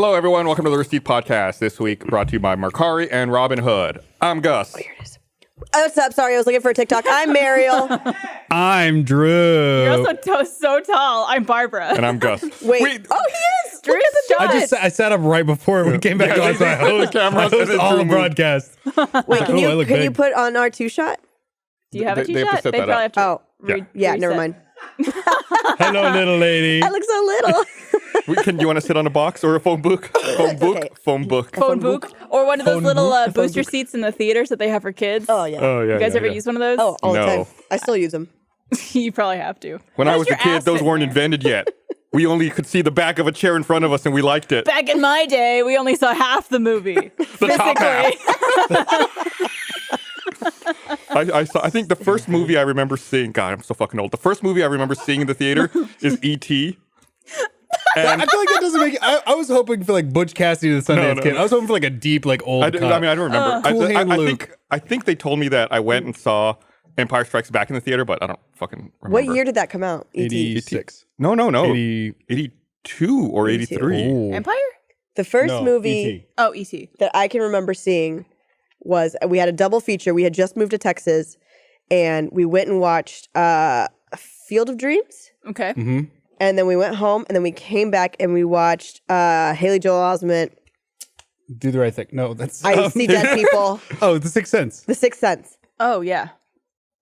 Hello, everyone. Welcome to the Rooster Teeth podcast. This week brought to you by Mercari and Robin Hood. I'm Gus. Oh, here it is. Oh, what's up? Sorry, I was looking for a TikTok. I'm Mariel. I'm Drew. You're also so tall. I'm Barbara. And I'm Gus. Wait. Oh, he is. Look at the shot. I sat up right before we came back on, so I host all the broadcast. Wait, can you put on our two shot? Do you have a They have to two-shot? set They that probably up. have to. Yeah, never reset. mind. Hello, little lady. I look so little. Do you want to sit on a box or a phone book? Phone book? Okay. Phone book. Phone book. Or one of those little booster seats in the theaters that they have for kids. Oh, yeah. Oh, yeah. You guys ever use one of those? Oh, all the No. time. I still use them. You probably have to. When I How's was a your kid, ass those fit weren't there? invented yet. We only could see the back of a chair in front of us, and we liked it. Back in my day, we only saw half the movie. The top half. Physically. I think the first movie I remember seeing, God, I'm so fucking old. The first movie I remember seeing in the theater is E.T. And I feel like that doesn't make it. I was hoping for like Butch Cassidy the Sundance No. Kid. I was hoping for like a deep, like old. I don't remember. Cool Hand Luke. I think they told me that I went and saw Empire Strikes Back in the theater, but I don't fucking remember. What year did that come out? E.T. 86. No. 80. 82 or 83. Ooh. Empire? The first No, movie E.T. Oh, E.T. that I can remember seeing was we had a double feature. We had just moved to Texas, and we went and watched Field of Dreams. Okay. Mm-hmm. And then we went home, and then we came back, and we watched Haley Joel Osment, Do the right thing. No, that's. I See Dead People, Oh, The Sixth Sense. The Sixth Sense. Oh, yeah.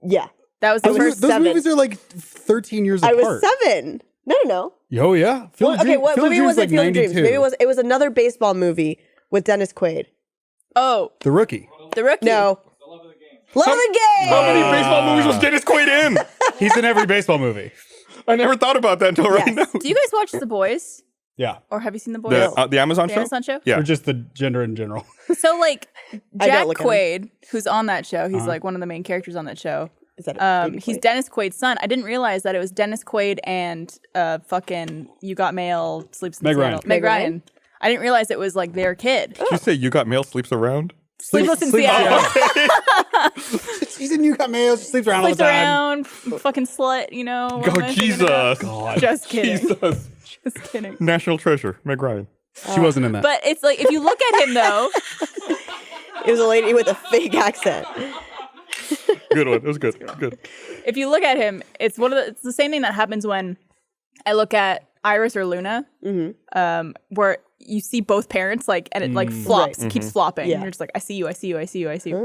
Yeah. That was the was first. Those seven. movies are like 13 years I apart. was 7. No. Oh yeah. Field of Okay, Dreams- what Field of movie Dreams was it? like Field of Dreams. 92. Maybe it was another baseball movie with Dennis Quaid. Oh, The Rookie. The Rookie. No. Love of the Game. How many baseball movies was Dennis Quaid in? He's in every baseball movie. I never thought about that until right Yes. now. Do you guys watch The Boys? Yeah. Or have you seen The Boys? The Amazon The show? Amazon show? Yeah. Or just the gender in general. So, like, I don't Jack look at him. Quaid, who's on that show, he's like one of the main characters on that show. Is that a baby He's Quaid? Dennis Quaid's son. I didn't realize that it was Dennis Quaid and fucking You Got Mail, Sleeps in Meg Seattle. Ryan. Meg Meg Ryan? Ryan. I didn't realize it was like their kid. Did you say You Got Mail Sleeps Around? Sleepless in Sleeps Seattle. She's in You Got Mail. She sleeps around all the Sleeps time. around, fucking slut, you know. what am Oh, I thinking Jesus. about? God. Just kidding. Jesus. Just kidding. National treasure, Meg Ryan. She wasn't in that. But it's like, if you look at him though, It was a lady with a fake accent. Good one. It was good. Good. if you look at him, it's it's the same thing that happens when I look at Iris or Luna, where you see both parents, like, and it like flops, keeps flopping. Yeah. And you're just like, I see you, I see you, I see you, I see you.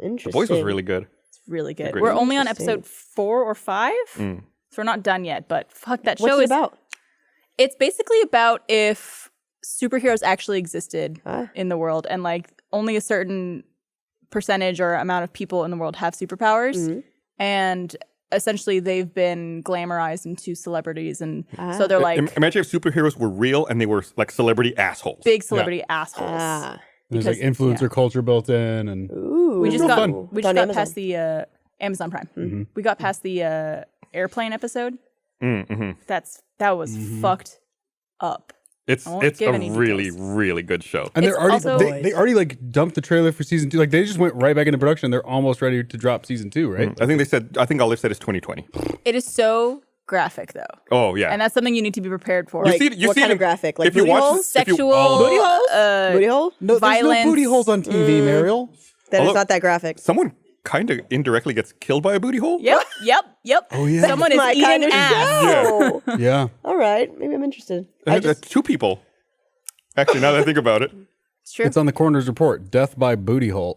Interesting. The Boys was really good. It's really good. Agreed. We're only on Interesting. episode 4 or 5, so we're not done yet. But fuck, that What's show it is about? It's basically about if superheroes actually existed Ah. in the world, and like only a certain percentage or amount of people in the world have superpowers, and essentially they've been glamorized into celebrities, and so they're like Imagine if superheroes were real and they were like celebrity assholes. big celebrity assholes. There's like because- influencer culture built in, and Ooh. We just real got fun. we It's on just got Amazon. past the Amazon Prime. We got past the airplane episode. That was fucked up. It's won't a give any really, details. really good show. and It's they're already also- they already like dumped the trailer for season 2. Like they just went right back into production. They're almost ready to drop season 2, right? I think all they said is 2020. It is so graphic though, Oh, yeah. and that's something you need to be prepared for. Like, you what see kind it- of graphic? Like if you booty watch holes? this- if you- Sexual Booty holes? Booty hole? No, there's Violence. no booty holes on TV, Mariel. Then Although- it's not that graphic. Someone kind of indirectly gets killed by a booty hole. Yep. Oh, yeah. Someone is My eating kind of ass. show. Yeah. All right, maybe I'm interested. Two people. Actually, now that I think about it. It's true. It's on the coroner's report. Death by booty hole.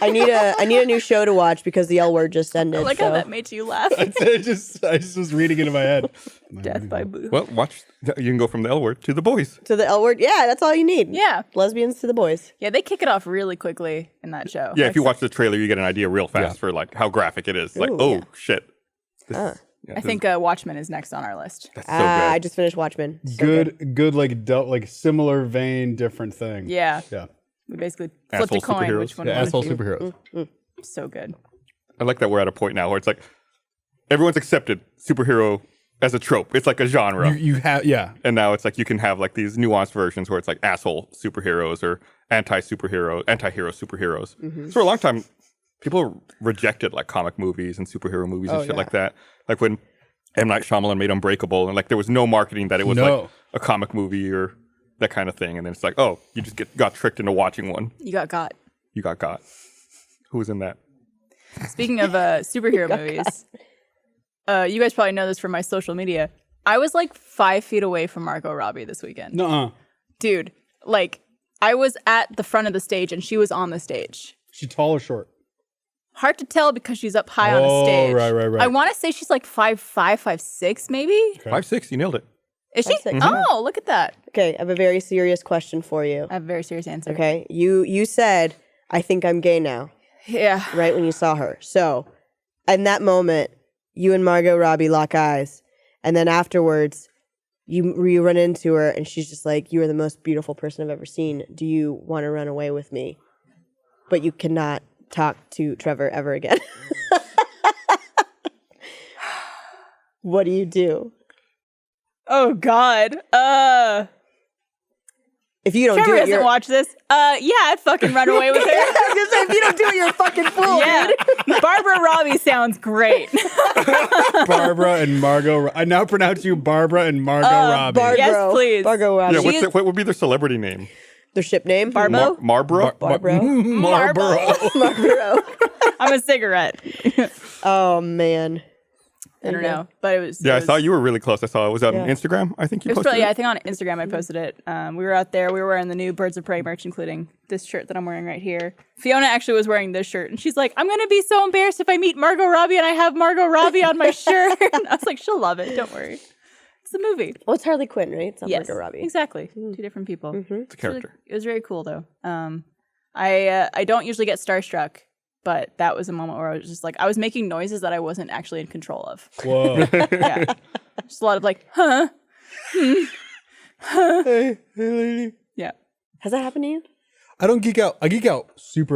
I need a new show to watch because the L word just ended. I like so. how that made you laugh. I just was reading it in my head. Death by boo. Well, watch. You can go from the L word to the boys. To the L word, yeah, that's all you need. Yeah. Lesbians to the boys. Yeah, they kick it off really quickly in that show. Yeah, Like, if you watch the trailer, you get an idea real fast Yeah. for like how graphic it is. Like, Ooh, oh yeah. shit. I think Watchmen is next on our list. That's so good. I just finished Watchmen. So Good, like similar vein, different thing. Yeah. Yeah. We basically flipped a Asshole coin. superheroes. Which one? Yeah, was asshole superheroes. so good. I like that we're at a point now where it's like everyone's accepted superhero as a trope. It's like a genre. You have, yeah. And now it's like you can have like these nuanced versions where it's like asshole superheroes or anti-hero superheroes. So for a long time, people rejected like comic movies and superhero movies and shit like that. Like when M. Night Shyamalan made Unbreakable, and like there was no marketing that it was like a comic movie or that kind of thing. And then it's like, oh, you just got tricked into watching one. You got. You got. Who was in that? Speaking of superhero movies, you guys probably know this from my social media. I was like 5 feet away from Margot Robbie this weekend. Nuh-uh. Dude, like I was at the front of the stage and she was on the stage. She tall or short? Hard to tell because she's up high on a stage. Right. I want to say she's like 5'5", 5'6", maybe. Okay. 5'6", you nailed it. Is she? 5'6". Oh, look at that. Okay, I have a very serious question for you. I have a very serious answer. Okay, you said, I think I'm gay now, Yeah. right when you saw her. So, in that moment, you and Margot Robbie lock eyes, and then afterwards, you run into her, and she's just like, you are the most beautiful person I've ever seen. Do you want to run away with me? But you cannot talk to Trevor ever again. What do you do? Oh God. If you don't Trevor do it, doesn't watch this. Yeah, I'd fucking run away with her. I was gonna say, if you don't do it, you're a fucking fool, Yeah. dude. Barbara Robbie sounds great. Barbara and Margot. I now pronounce you Barbara and Margot Robbie. Yes, please. Bargo Robbie. Yeah, what would be their celebrity name? Their ship name? Barbo? Marlboro? Barbaro. Marlboro. Marlboro. I'm a cigarette. Oh, man. I don't know, but it was. Yeah, it I saw you were really close. I saw it was on Yeah. Instagram. I think you It was posted probably, it. yeah, I think on Instagram I posted it. We were out there. We were wearing the new Birds of Prey merch, including this shirt that I'm wearing right here. Fiona actually was wearing this shirt, and she's like, "I'm gonna be so embarrassed if I meet Margot Robbie and I have Margot Robbie on my shirt." And I was like, "She'll love it. Don't worry. It's a movie." Well, it's Harley Quinn, right? It's not Yes, Margot Robbie. exactly. 2 different people. It's a character. It was very cool though. I don't usually get starstruck, but that was a moment where I was just like, I was making noises that I wasn't actually in control of. Whoa. Yeah, just a lot of like, huh, Hey, lady. yeah. Has that happened to you? I don't geek out. I geek out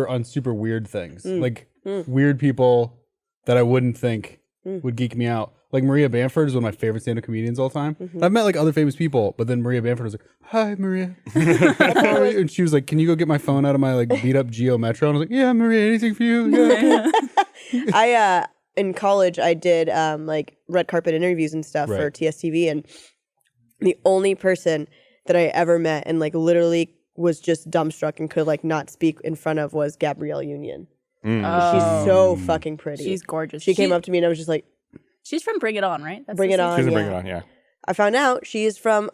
on super weird things. Like weird people that I wouldn't think would geek me out. Like Maria Bamford is one of my favorite stand-up comedians all the time. I've met like other famous people, but then Maria Bamford was like, "Hi, Maria," How are you? And she was like, "Can you go get my phone out of my like beat up Geo Metro?" And I was like, "Yeah, Maria, anything for you?" Yeah. I in college I did like red carpet interviews and stuff for Right. TSTV, and the only person that I ever met and like literally was just dumbstruck and could like not speak in front of was Gabrielle Union. She's so fucking pretty. She's gorgeous. She came up to me and I was just like, She's from Bring It On, right? That's Bring the It On. She's in yeah. Bring It On, yeah. I found out she is from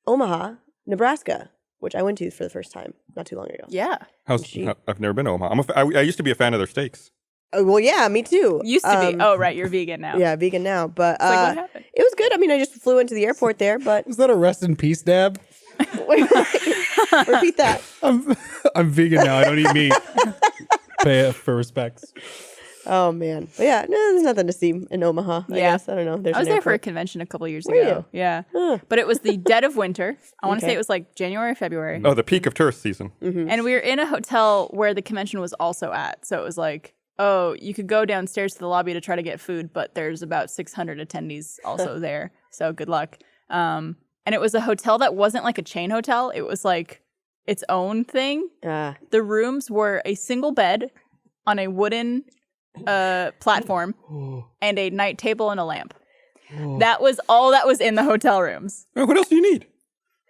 Omaha, Nebraska, which I went to for the first time not too long ago. Yeah. I've never been to Omaha. I used to be a fan of their steaks. Well, yeah, me too. Used to be. Oh, right. You're vegan now. Yeah, vegan now. But It's like, what happened? it was good. I mean, I just flew into the airport there, but Is that a rest in peace dab? repeat that. I'm vegan now. I don't eat meat. Pay it for respects. Oh, man. But yeah, no, there's nothing to see in Omaha. I Yeah. guess. I don't know. There's I was an there for a airport. convention a couple years Were ago. you? Yeah. Huh. But it was the dead of winter. I want to say Okay. it was like January or February. Oh, the peak of tourist season. And we were in a hotel where the convention was also at. So it was like, oh, you could go downstairs to the lobby to try to get food, but there's about 600 attendees also there. So good luck. And it was a hotel that wasn't like a chain hotel. It was like its own thing. The rooms were a single bed on a wooden platform and a night table and a lamp. That was all that was in the hotel rooms. Oh, what else do you need?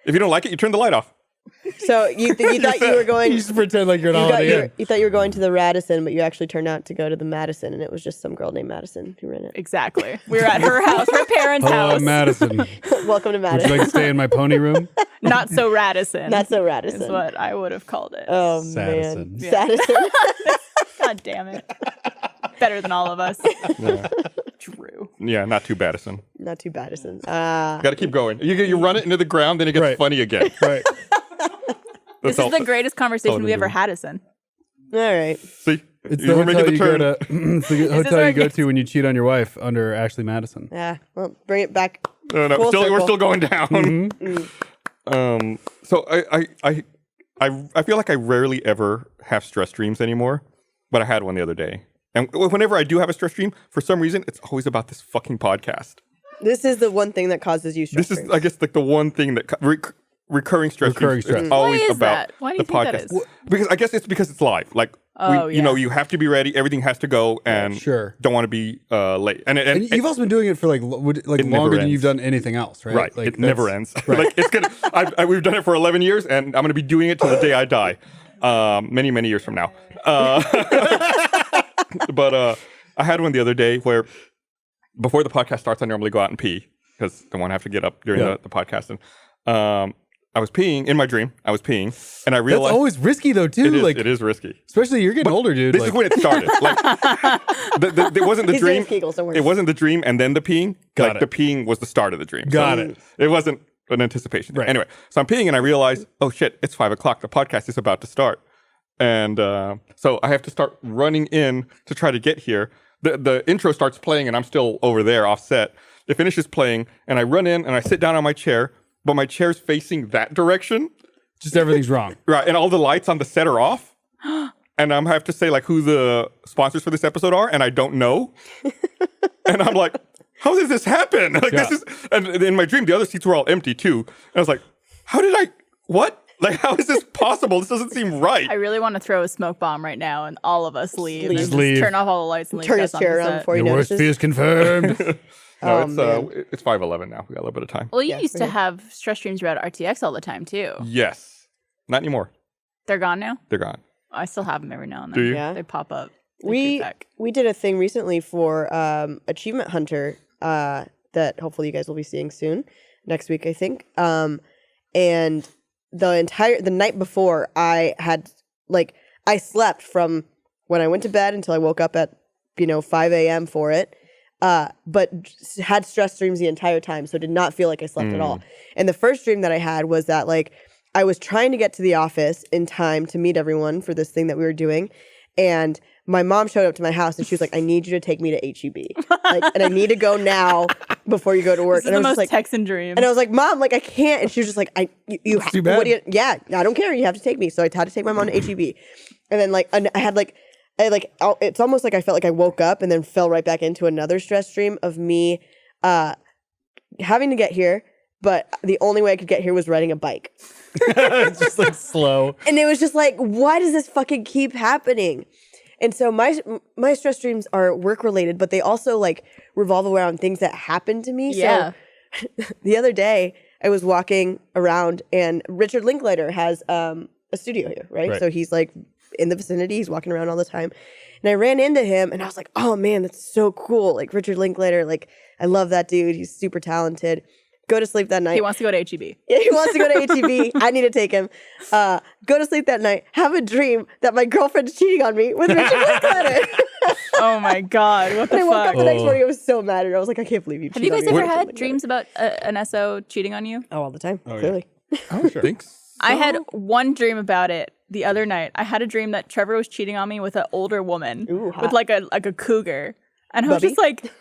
If you don't like it, you turn the light off. So you thought you were going... You just pretend like you're an Holiday Inn. You thought you were going to the Radisson, but you actually turned out to go to the Madison, and it was just some girl named Madison who ran it. Exactly. We were at her house, her parents' Hello, house. Madison. Would Welcome to you Madison. like to stay in my pony room? Not so Radisson. Not so Radisson. is what I would have called it. Oh, Sadison. man. Sadison. God damn it. Better than all of us. Drew. Yeah, not too Badison. Not too Badison. Got to keep going. You run it into the ground, then it gets Right. funny again. Right. This is the greatest conversation all we ever we do. had us in. All right. See, It's you the were making hotel the you go turn. to. It's the this hotel where you it go gets- to when you cheat on your wife under Ashley Madison. Yeah. Well, bring it back. No, Full we're circle. still going down. So I feel like I rarely ever have stress dreams anymore, but I had one the other day. And whenever I do have a stress dream, for some reason, it's always about this fucking podcast. This is the one thing that causes you stress. This is, I guess, like the one thing that recurring stress. Recurring streams. stress. It's always Why is about that? Why do the you think that podcast. is? Because I guess it's because it's live. Like, you know, you have to be ready. Everything has to go, and Sure. don't want to be late. And you've also been doing it for like never longer than ends. you've done anything else, right? right, Like, it never ends. Right. Like it's gonna. We've done it for 11 years, and I'm gonna be doing it till the day I die. Many years from now. But I had one the other day where before the podcast starts, I normally go out and pee because I don't want to have to get up during the podcast. And I was peeing in my dream. I was peeing, and I realized That's always risky though, too. it is risky. Especially you're getting older, dude. This is when it started. Like, it wasn't the He's doing dream. his Kegels, don't worry. It wasn't the dream and then the peeing. Got The it. peeing was the start of the dream. Got it. It wasn't an anticipation. Right. Anyway, so I'm peeing and I realize, oh shit, it's 5:00. The podcast is about to start. And so I have to start running in to try to get here. The intro starts playing and I'm still over there offset. It finishes playing and I run in and I sit down on my chair, but my chair's facing that direction. Just everything's wrong. Right. And all the lights on the set are off. And I have to say like who the sponsors for this episode are, and I don't know. And I'm like, how did this happen? Like this is, and in my dream, the other seats were all empty too. And I was like, what? Like, how is this possible? This doesn't seem right. I really want to throw a smoke bomb right now and all of us leave. And Just leave. turn off all the lights and leave. Turn his us on the chair around set. before he Your worst notices. fear is confirmed. No, it's 5:11 now. We got a little bit of time. Well, you Yeah, used to we're good. have stress streams about RTX all the time too. Yes. Not anymore. They're gone now. They're gone. I still have them every now and then. Do you? Yeah. They pop up. They We creep back. did a thing recently for Achievement Hunter that hopefully you guys will be seeing soon, next week I think. And the night before I slept from when I went to bed until I woke up at 5 a.m. for it. But had stress dreams the entire time, so did not feel like I slept at all. And the first dream that I had was that like I was trying to get to the office in time to meet everyone for this thing that we were doing, and my mom showed up to my house and she was like, "I need you to take me to HEB, and I need to go now before you go to work." This is And I the was most just like, Texan dream. and I was like, "Mom, like I can't." And she was just like, "You have too bad. What do you? Yeah, I don't care. You have to take me." So I had to take my mom to HEB, and then it's almost like I felt like I woke up and then fell right back into another stress dream of me having to get here, but the only way I could get here was riding a bike. It's just like slow. And it was just like, why does this fucking keep happening? And so my stress dreams are work related, but they also like revolve around things that happen to me. Yeah. So the other day I was walking around and Richard Linklater has a studio here, right? So he's like in the vicinity, he's walking around all the time. And I ran into him and I was like, oh man, that's so cool. Like Richard Linklater, like I love that dude. He's super talented. Go to sleep that night. he wants to go to HEB. Yeah, he wants to go to HEB. I need to take him. Go to sleep that night. Have a dream that my girlfriend's cheating on me with Richard Linklater. Oh my god, what the And I woke up fuck? the next morning. I was so mad at her. I was like, I can't believe you Have cheated you guys on me ever with had Richard dreams about an SO cheating on you? Linklater. Oh, all the time. yeah. Clearly. Oh, sure. Thanks. I had one dream about it the other night. I had a dream that Trevor was cheating on me with an older woman, Ooh, hot. with like a cougar, and I was Bubby? just like,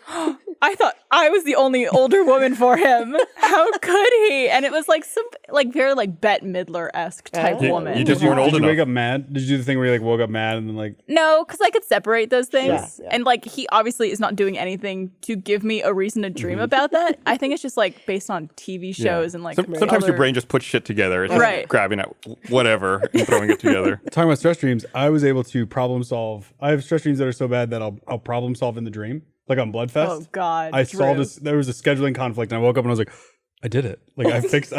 I thought I was the only older woman for him. How could he? And it was like some like very like Bette Midler-esque type Yeah, woman. you just weren't old Did you enough. wake up mad? Did you do the thing where you like woke up mad and then like No, because I could separate those things. Yeah. And like he obviously is not doing anything to give me a reason to dream about that. I think it's just like based on TV shows and like Sometimes your other- brain just puts shit together. It's just Right. grabbing at whatever and throwing it together. talking about stress dreams? I was able to problem solve. I have stress dreams that are so bad that I'll problem solve in the dream, like on Bloodfest. Oh God. I Drew. solved this. There was a scheduling conflict, and I woke up and I was like, I did it. Like I fixed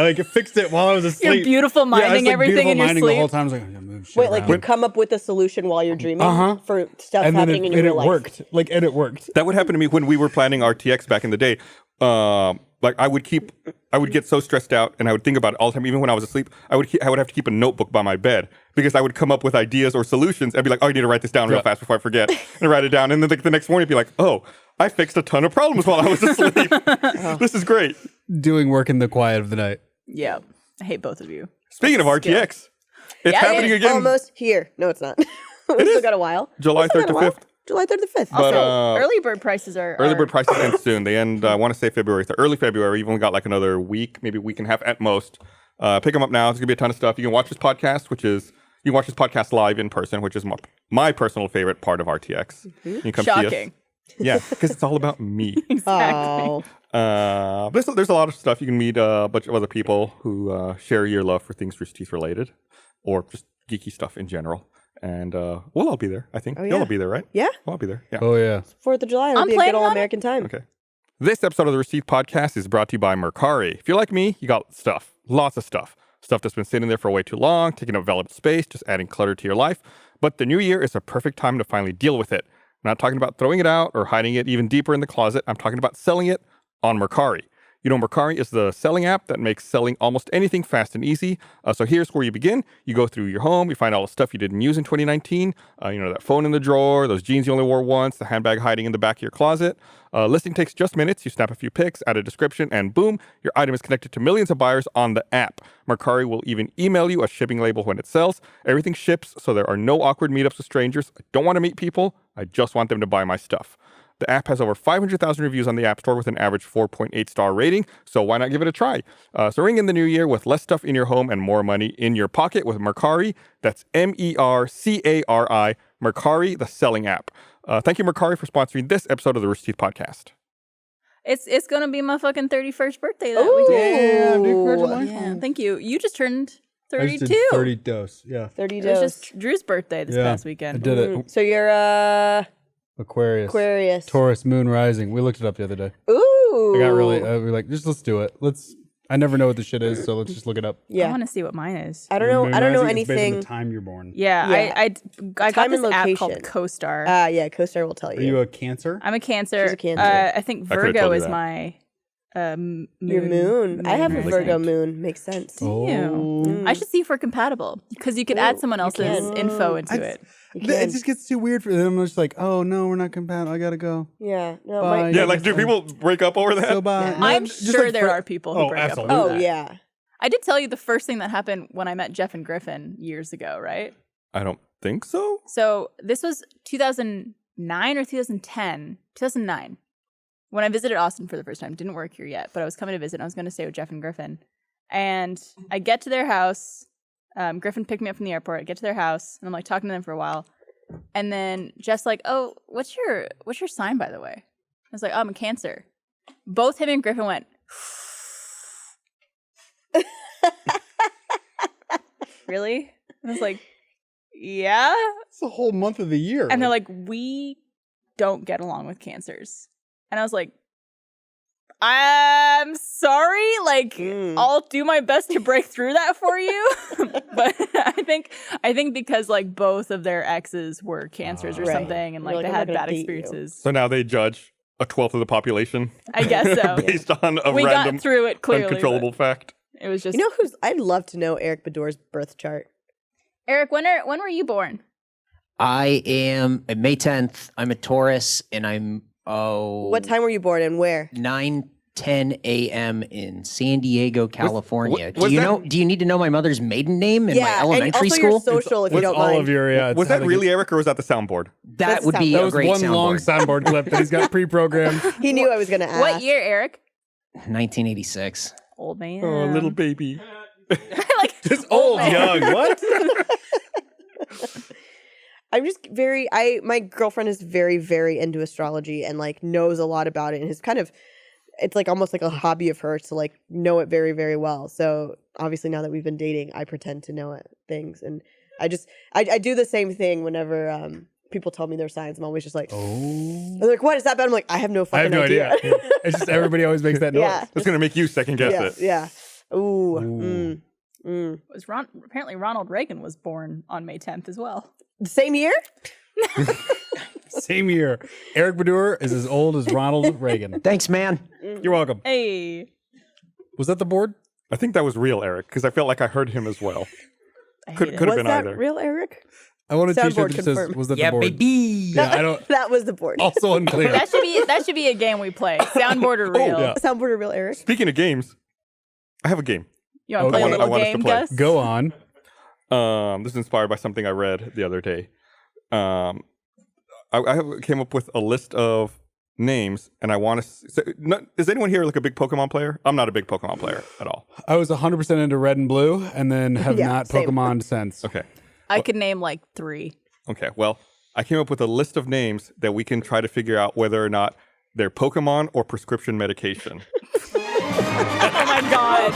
it while I was asleep. You're beautiful Yeah, I was, minding like, everything in your minding sleep. the whole time. I was like, I'm move shit Wait, like you around. come up with a solution while you're dreaming for stuff and then happening in your real life. worked. Like, and it worked. That would happen to me when we were planning RTX back in the day. Like I would get so stressed out, and I would think about it all the time. Even when I was asleep, I would have to keep a notebook by my bed because I would come up with ideas or solutions and be like, "Oh, I need to write this down real fast before I forget," and write it down. And then like, the next morning, I'd be like, "Oh, I fixed a ton of problems while I was asleep. This is great." Doing work in the quiet of the night. Yeah. I hate both of you. Speaking of RTX, it's Yeah, happening it again. Almost here. No, it's not. We still got a while. July We still 3rd got a to while. 5th. July 3rd to 5th. But Early bird prices are early bird prices end soon. They end, I want to say February. So early February. You've only got like another week, maybe a week and a half at most. Pick them up now. There's going to be a ton of stuff. You can watch this podcast, you can watch this podcast live in person, which is my personal favorite part of RTX. You can come see us. shocking. Yeah, because it's all about me. Oh, There's a lot of stuff. You can meet a bunch of other people who share your love for things Rooster Teeth related, or just geeky stuff in general. And we'll all be there, I think. Oh, yeah. You'll all be there, right? yeah. We'll all be there. Yeah. Oh yeah. 4th of July. It'll I'm be a good planning old on it. American time. Okay. This episode of the Rooster Teeth Podcast is brought to you by Mercari. If you're like me, you got stuff. Lots of stuff. Stuff that's been sitting there for way too long, taking up valuable space, just adding clutter to your life. But the new year is a perfect time to finally deal with it. I'm not talking about throwing it out or hiding it even deeper in the closet. I'm talking about selling it on Mercari. You know, Mercari is the selling app that makes selling almost anything fast and easy. So here's where you begin. You go through your home, you find all the stuff you didn't use in 2019. That phone in the drawer, those jeans you only wore once, the handbag hiding in the back of your closet. Listing takes just minutes. You snap a few pics, add a description, and boom, your item is connected to millions of buyers on the app. Mercari will even email you a shipping label when it sells. Everything ships, so there are no awkward meetups with strangers. I don't want to meet people. I just want them to buy my stuff. The app has over 500,000 reviews on the App Store with an average 4.8 star rating, so why not give it a try? So ring in the new year with less stuff in your home and more money in your pocket with Mercari. That's Mercari, Mercari, the selling app. Thank you, Mercari, for sponsoring this episode of the Rooster Teeth Podcast. It's gonna be my fucking 31st birthday that Ooh. weekend. Damn, dude, congratulations. Yeah, thank you. You just turned I 32. just did 30 dose. Yeah. 30 It was dose. just Drew's birthday this Yeah, past I weekend. did it. So you're Aquarius. Aquarius. Taurus, moon rising. We looked it up the other day. Ooh. I got really, we were like, just let's do it. I never know what the shit is, so let's just look it up. I Yeah. want to see what mine is. I don't know. Moon I don't know rising is based on anything. the time you're born. Yeah, Yeah. I got Time this and app location. called CoStar. Yeah, CoStar will tell Are you a Cancer? I'm a Cancer. She's a Cancer. I think I could've Virgo told you is that. my moon. Your moon. I have a rising. Virgo moon. Makes sense. Oh. You. I should see if we're compatible because you could add someone else's can. info into it. You It can. just gets too weird for them. I'm just like, oh no, we're not compatible. I gotta go. Yeah. No. Bye. Yeah, like, do people break up over that? So bye. Yeah. No, I'm just sure like there are people who break absolutely. up. Oh Over that. yeah. I did tell you the first thing that happened when I met Jeff and Griffin years ago, right? I don't think so. So this was 2009 or 2010? 2009. When I visited Austin for the first time. Didn't work here yet, but I was coming to visit. I was going to stay with Jeff and Griffin. And I get to their house. Griffin picked me up from the airport. I get to their house, and I'm like talking to them for a while. And then Jeff's like, "Oh, what's your sign, by the way?" I was like, "Oh, I'm a Cancer." Both him and Griffin went, "Really?" And I was like, "Yeah." It's the whole month of the year. And they're like, "We don't get along with Cancers." And I was like, "I'm sorry. Like, I'll do my best to break through that for you." But I think because like both of their exes were Cancers or Right. something, and You're like like, they "I'm not had gonna bad date you." experiences. So now they judge a 12th of the population I guess so. based on a We random, got through it clearly. uncontrollable but fact. It was just You know who's? I'd love to know Eric Bador's birth chart. Eric. When were you born? I am May 10th. I'm a Taurus, and I'm What time were you born and where? 9:10 a.m. in San Diego, California. was that- Do you need to know my mother's maiden name and my and elementary also school? your social, if you What's don't all mind. of your? Yeah, Was that really Eric or was that the soundboard? that That's would be the That a was great one long soundboard. soundboard clip that he's got pre-programmed. He knew I was going to ask. What year, Eric? 1986. Old man. Oh, little baby. like Just old, man. young. What? I'm just my girlfriend is very, very into astrology and like knows a lot about it and is kind of, it's like almost like a hobby of hers to like know it very, very well. So obviously now that we've been dating, I pretend to know things. And I do the same thing whenever people tell me their signs. I'm always just like, Oh. they're like, what is that about? I'm like, I have no I fucking have no idea. Yeah. It's just everybody always makes that noise. Yeah. That's going to make you second guess Yeah. it. Yeah. Ooh. Ooh. Was apparently Ronald Reagan was born on May 10th as well. The same year? Same year. Eric Badur is as old as Ronald Reagan. Thanks, man. You're welcome. Hey. Was that the board? I think that was real Eric because I felt like I heard him as well. I Could hate have Was been that either. real, Eric? I want a Soundboard t-shirt that says, confirmed. was that Yeah, the board? baby. Yeah, I don't. That was the board. Also unclear. That should be a game we play. Soundboard or real. yeah. Soundboard or real, Eric? Speaking of games, I have a game. You want to play I a little want us to game, play. Gus? Go on. This is inspired by something I read the other day. I came up with a list of names, and I want to. Is anyone here like a big Pokemon player? I'm not a big Pokemon player at all. I was 100% into red and blue and then have Yeah, not same. Pokemon since. Okay. I could name like 3. Okay. Well, I came up with a list of names that we can try to figure out whether or not they're Pokemon or prescription medication. Oh my god.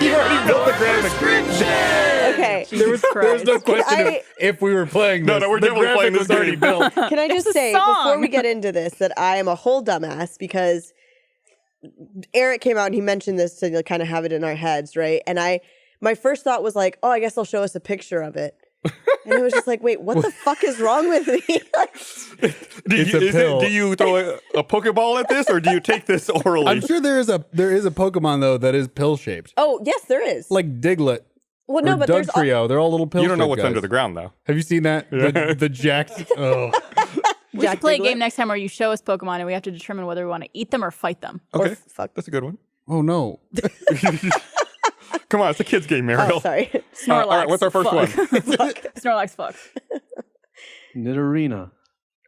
Okay. There was no question of if we were playing this. No, we're The definitely playing graphic this was already game. built. Can I just It's a say before song. we get into this that I am a whole dumbass because Eric came out and he mentioned this to kind of have it in our heads, right? And my first thought was like, oh, I guess they'll show us a picture of it. And it was just like, wait, what the fuck is wrong with me? It's a pill. Do you throw a Pokeball at this or do you take this orally? I'm sure there is a Pokemon though that is pill shaped, Oh, yes, there is. like Diglett well, no, or but there's Dugtrio. They're all little pill. You don't know what's guys. under the ground, though. Have you seen that? The jacked. Oh, We Jack should play a Diglett. game next time where you show us Pokemon and we have to determine whether we want to eat them or fight them. Okay, fuck. that's a good one. oh no. Come on, it's a kid's game, Mariel. Oh, sorry. Snorlax. all right, what's our first one? Snorlax fuck. Nidorina.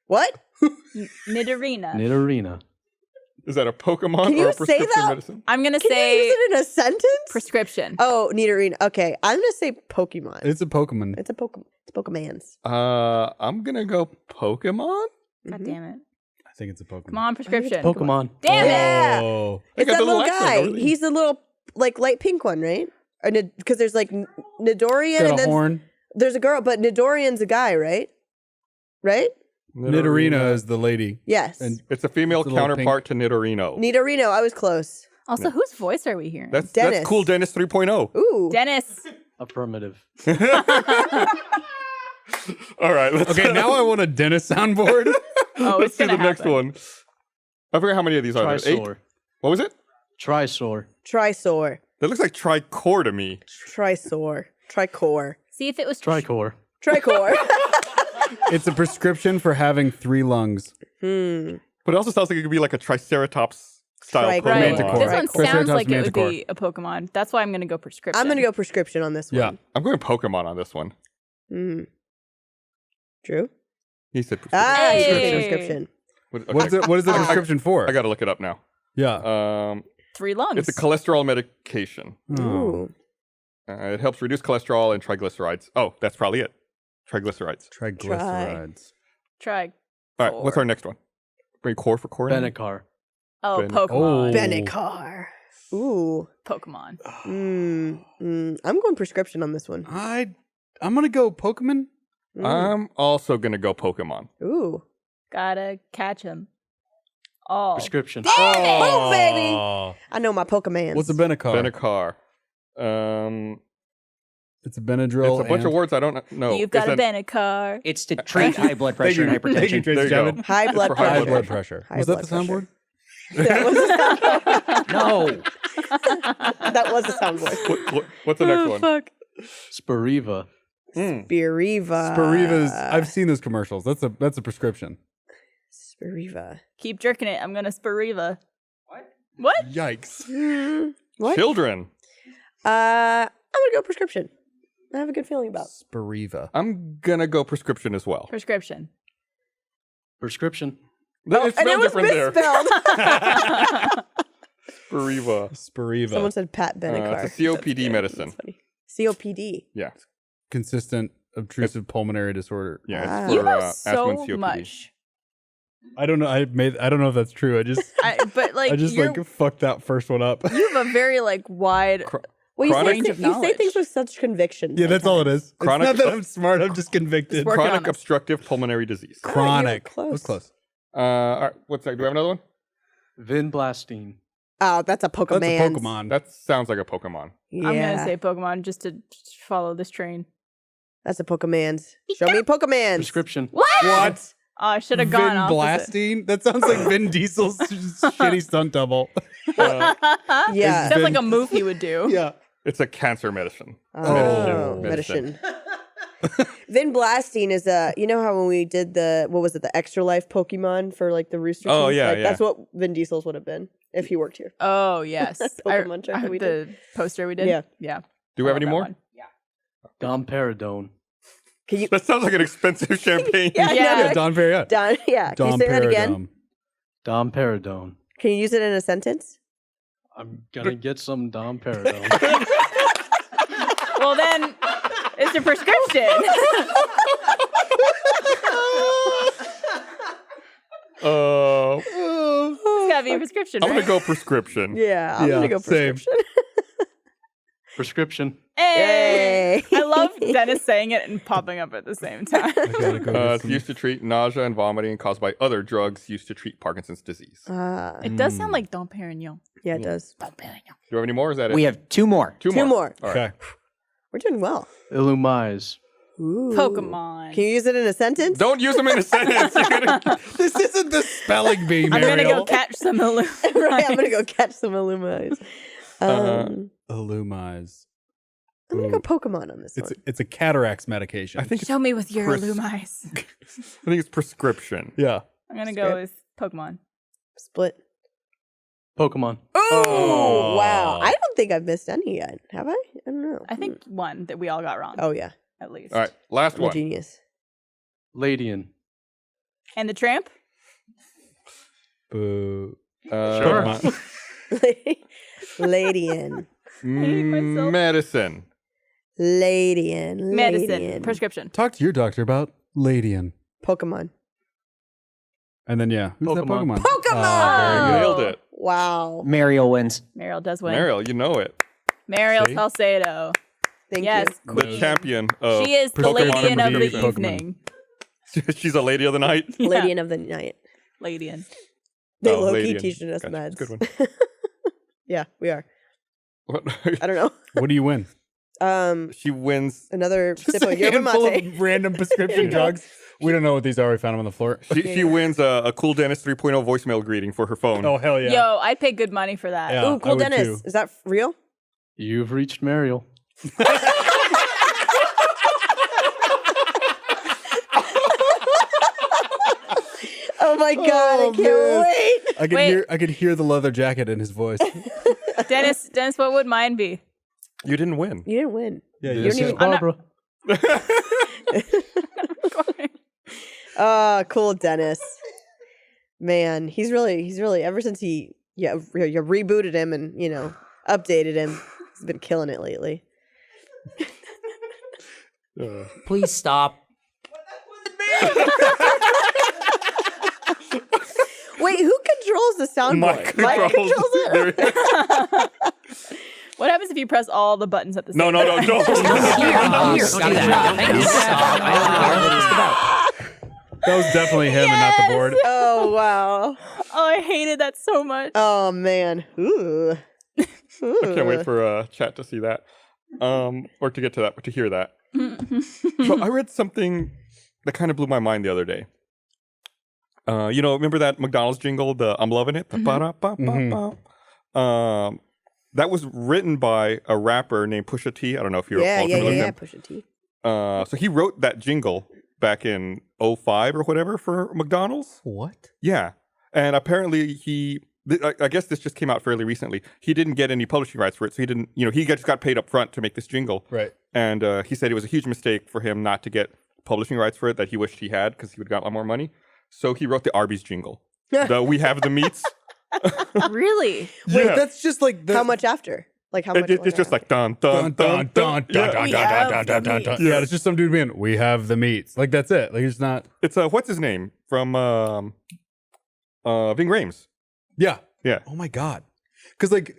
What? Nidorina. Nidorina. Is that a Pokemon Can or you a say prescription that? medicine? I'm going to Can say you use it in a sentence? prescription. Oh, Nidorina. Okay, I'm gonna say Pokemon. It's a Pokemon. It's a Pokemon. It's Pokemon's. I'm gonna go Pokemon. God damn it. I think it's a Pokemon. Come on, prescription. Pokemon. Damn it. Yeah. Oh. I It's got that the little accent guy. over there. He's the little like light pink one, right? Or because there's like Nidorian Got and a then horn. there's a girl, but Nidorian's a guy, right? Right? Nidorina is the lady. Yes. And It's a female It's a little counterpart to Nidorino. Nidorino, I was close. Also, whose voice are we hearing? That's Dennis. Cool Dennis 3.0. Ooh. Dennis. Affirmative. All right, let's okay, now I want a Dennis soundboard. Oh, let's it's do going the to next one. I forget how many of these are there. 8? Trisaur. What was it? Trisaur. Trisaur. That looks like Tricor to me. Trisaur. Tricor. See if it was Tricor. Tricor. It's a prescription for having 3 lungs. But it also sounds like it could be like a Triceratops style Tricor. Pokemon. Right. Manticore. This one Tricorn. sounds like it would Manticore. be a Pokemon. That's why I'm going to go prescription. I'm going to go prescription on this one. Yeah. I'm going Pokemon on this one. Drew? He said prescription. Ah, you Hey. said prescription. What is the prescription for? I got to look it up now. Yeah. 3 lungs. It's a cholesterol medication. Oh. Ooh. It helps reduce cholesterol and triglycerides. Oh, that's probably it. Triglycerides. Triglycerides. Try. All right, what's our next one? Bring core for core. Benicar. Oh, Ben- Pokemon. Oh. Benicar. Ooh. Pokemon. I'm going prescription on this one. I'm gonna go Pokemon. I'm also going to go Pokemon. Ooh. Gotta catch him. Oh. Prescription. Oh, baby. I know my Pokemans. What's a Benicar? Benicar. It's a Benadryl. It's a bunch of words I don't know. You've got a Is that- Benicar. It's to treat high blood pressure and hypertension. There you go. High blood for pressure. High blood pressure. High Was that the blood soundboard? That was, No. that was a soundboard. What's the next Oh, one? fuck. Spiriva. Spiriva. Spiriva's. I've seen those commercials. That's a prescription. Spiriva. Keep jerking it. I'm gonna Spiriva. What? Yikes. What? Children. I'm gonna go prescription. I have a good feeling about. Spiriva. I'm going to go prescription as well. Prescription. Prescription. It's and it spelled was different there. misspelled. Spiriva. Spiriva. Someone said Pat Benicar. It's a COPD That's good. medicine. That's funny. COPD. Yeah. Consistent obtrusive pulmonary disorder. Yeah, Wow. it's You for know asthma and so COPD. much. I don't know. I don't know if that's true. I just But like, I just you're, like fucked that first one up. you have a very like wide. Well, you say, Chronic- range of you say knowledge. things with such conviction. Yeah, that's all it is. Chronic- It's not that I'm smart. I'm just convicted. Working on Chronic this. obstructive pulmonary disease. Chronic. close. That was close. All right, what's that? Do we have another one? Vinblastine. Oh, that's a Pokemon. That's a Pokemon. That sounds like a Pokemon. Yeah. I'm gonna say Pokemon just to follow this train. That's a Pokemon. Show me Pokemon. Prescription. What? Oh, I should have gone opposite. Vinblastine? That sounds like Vin Diesel's shitty stunt double. Yeah. Sounds like a move he would do. Yeah. It's a cancer medicine. Oh, Medicine. medicine. Vinblastine is you know how when we did what was it, the Extra Life Pokemon for like the Rooster Teeth? Oh, yeah, like, yeah. That's what Vin Diesel's would have been if he worked here. Oh yes, Pokemon check that we the did. poster we did. Yeah. yeah. Do we have I any love more? that one. Domperidone. Can you? That sounds like an expensive champagne. Yeah, Yeah. Yeah, Don Perry. Don, yeah. Can you say that again? Domperidone. Can you use it in a sentence? I'm gonna get some Domperidone. Well then, it's a prescription. It's gotta be a prescription, I'm right? gonna go prescription. Yeah, I'm Yeah, gonna go same. prescription. Prescription. Hey! Yay. I love Dennis saying it and popping up at the same time. I gotta go get It's some- used to treat nausea and vomiting caused by other drugs used to treat Parkinson's disease. Do It does sound like Domperidone. Yeah, it does. you have any more? Or is that it? We have two more. two Two more. All right. Okay. We're doing well. Illumise. Ooh. Pokemon. Can you use it in a sentence? Don't use them in a sentence. You're gonna- This isn't the spelling bee, I'm gonna Mariel. go catch some Illumise. Right, I'm gonna go catch some Illumise. Illumise. I'm gonna go Pokemon on this one. It's a cataracts medication. I think it's, Show me with your Pres- Illumise. I think it's prescription. Yeah. I'm gonna go with Pokemon. Split. Pokemon. Oh wow! I don't think I've missed any yet. Have I? I don't know. I think one that we all got wrong, Oh yeah, at least. All right, last I'm a one. genius. Ledian. And the Tramp? Boo. Sure. Pokemon. Ladian. myself. Medicine. Ladian. Medicine. Ladian. Prescription. Talk to your doctor about Ledian. Pokemon. And then, yeah. Who's that Pokemon. Pokemon? Pokemon! Ah, very good. Nailed it. Wow. Mariel wins. Mariel does win. Mariel, you know it. Mariel See? Salcedo. Thank Yes, you. The queen. champion of She is the Pokemon Ledian of the indeed. Pokemon. evening. She's a lady of the night. Yeah. Ladian of the night. Ledian. They Oh, low-key Ladian. teaching us Gotcha. meds. Good one. Yeah, we are. What? I don't know. What do you win? She wins. Another sip of a yerba handful mate. of random prescription drugs. We don't know what these are. We found them on the floor. She wins a Cool Dennis 3.0 voicemail greeting for her phone. Oh, hell yeah. Yo, I'd pay good money for that. Yeah. Ooh, I cool would Dennis. too. Is that real? You've reached Mariel. Oh my god, Oh, I can't man. wait. Wait. I could hear the leather jacket in his voice. Dennis, what would mine be? You didn't win. You didn't win. Yeah, You This don't is even- I'm not- Barbara. Cool Dennis. Man, he's really ever since you rebooted him and, updated him, he's been killing it lately. Please stop. Wait, who controls the soundboard? Mike controls it? What happens if you press all the buttons at the same No, time? don't. Stop that. That was definitely him and not the board. Oh, wow. Oh, I hated that so much. Oh, man. Ooh. I can't wait for chat to see that, or to get to that, to hear that. So I read something that kind of blew my mind the other day. Remember that McDonald's jingle, the "I'm loving it." The ba-da-ba-ba-ba. That was written by a rapper named Pusha T. I don't know if you're all familiar with him. Pusha T. So he wrote that jingle back in 2005 or whatever for McDonald's. What? Yeah. And apparently I guess this just came out fairly recently. He didn't get any publishing rights for it. So he didn't, he just got paid up front to make this jingle. Right. And he said it was a huge mistake for him not to get publishing rights for it that he wished he had because he would have got a lot more money. So he wrote the Arby's jingle. The "We have the meats." Really? Wait, Yeah. that's just like the. How much after? Like how much? It's just like dun dun dun dun. Yeah. Yeah, it's just some dude being, we have the meats. Like, that's it. Like, it's not. It's what's his name from Ving Rhames. Yeah. Yeah. Oh my God. Because, like,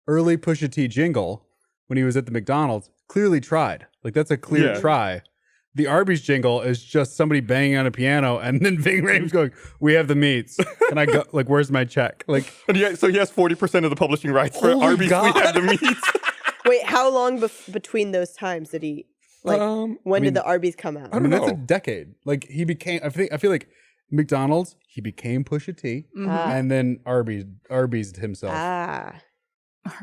early Pusha T jingle, when he was at the McDonald's, clearly tried. Like, that's a clear Yeah. try. The Arby's jingle is just somebody banging on a piano and then Ving Rhames going, we have the meats. And I go, like, where's my check? Like, And so he has 40% of the publishing rights for Holy Arby's. God. We have the meats. Wait, how long between those times did he? Like, when did the Arby's come out? I I mean, don't that's a know. decade. Like, he became, I feel like McDonald's, he became Pusha T, and then Arby's himself. Arby's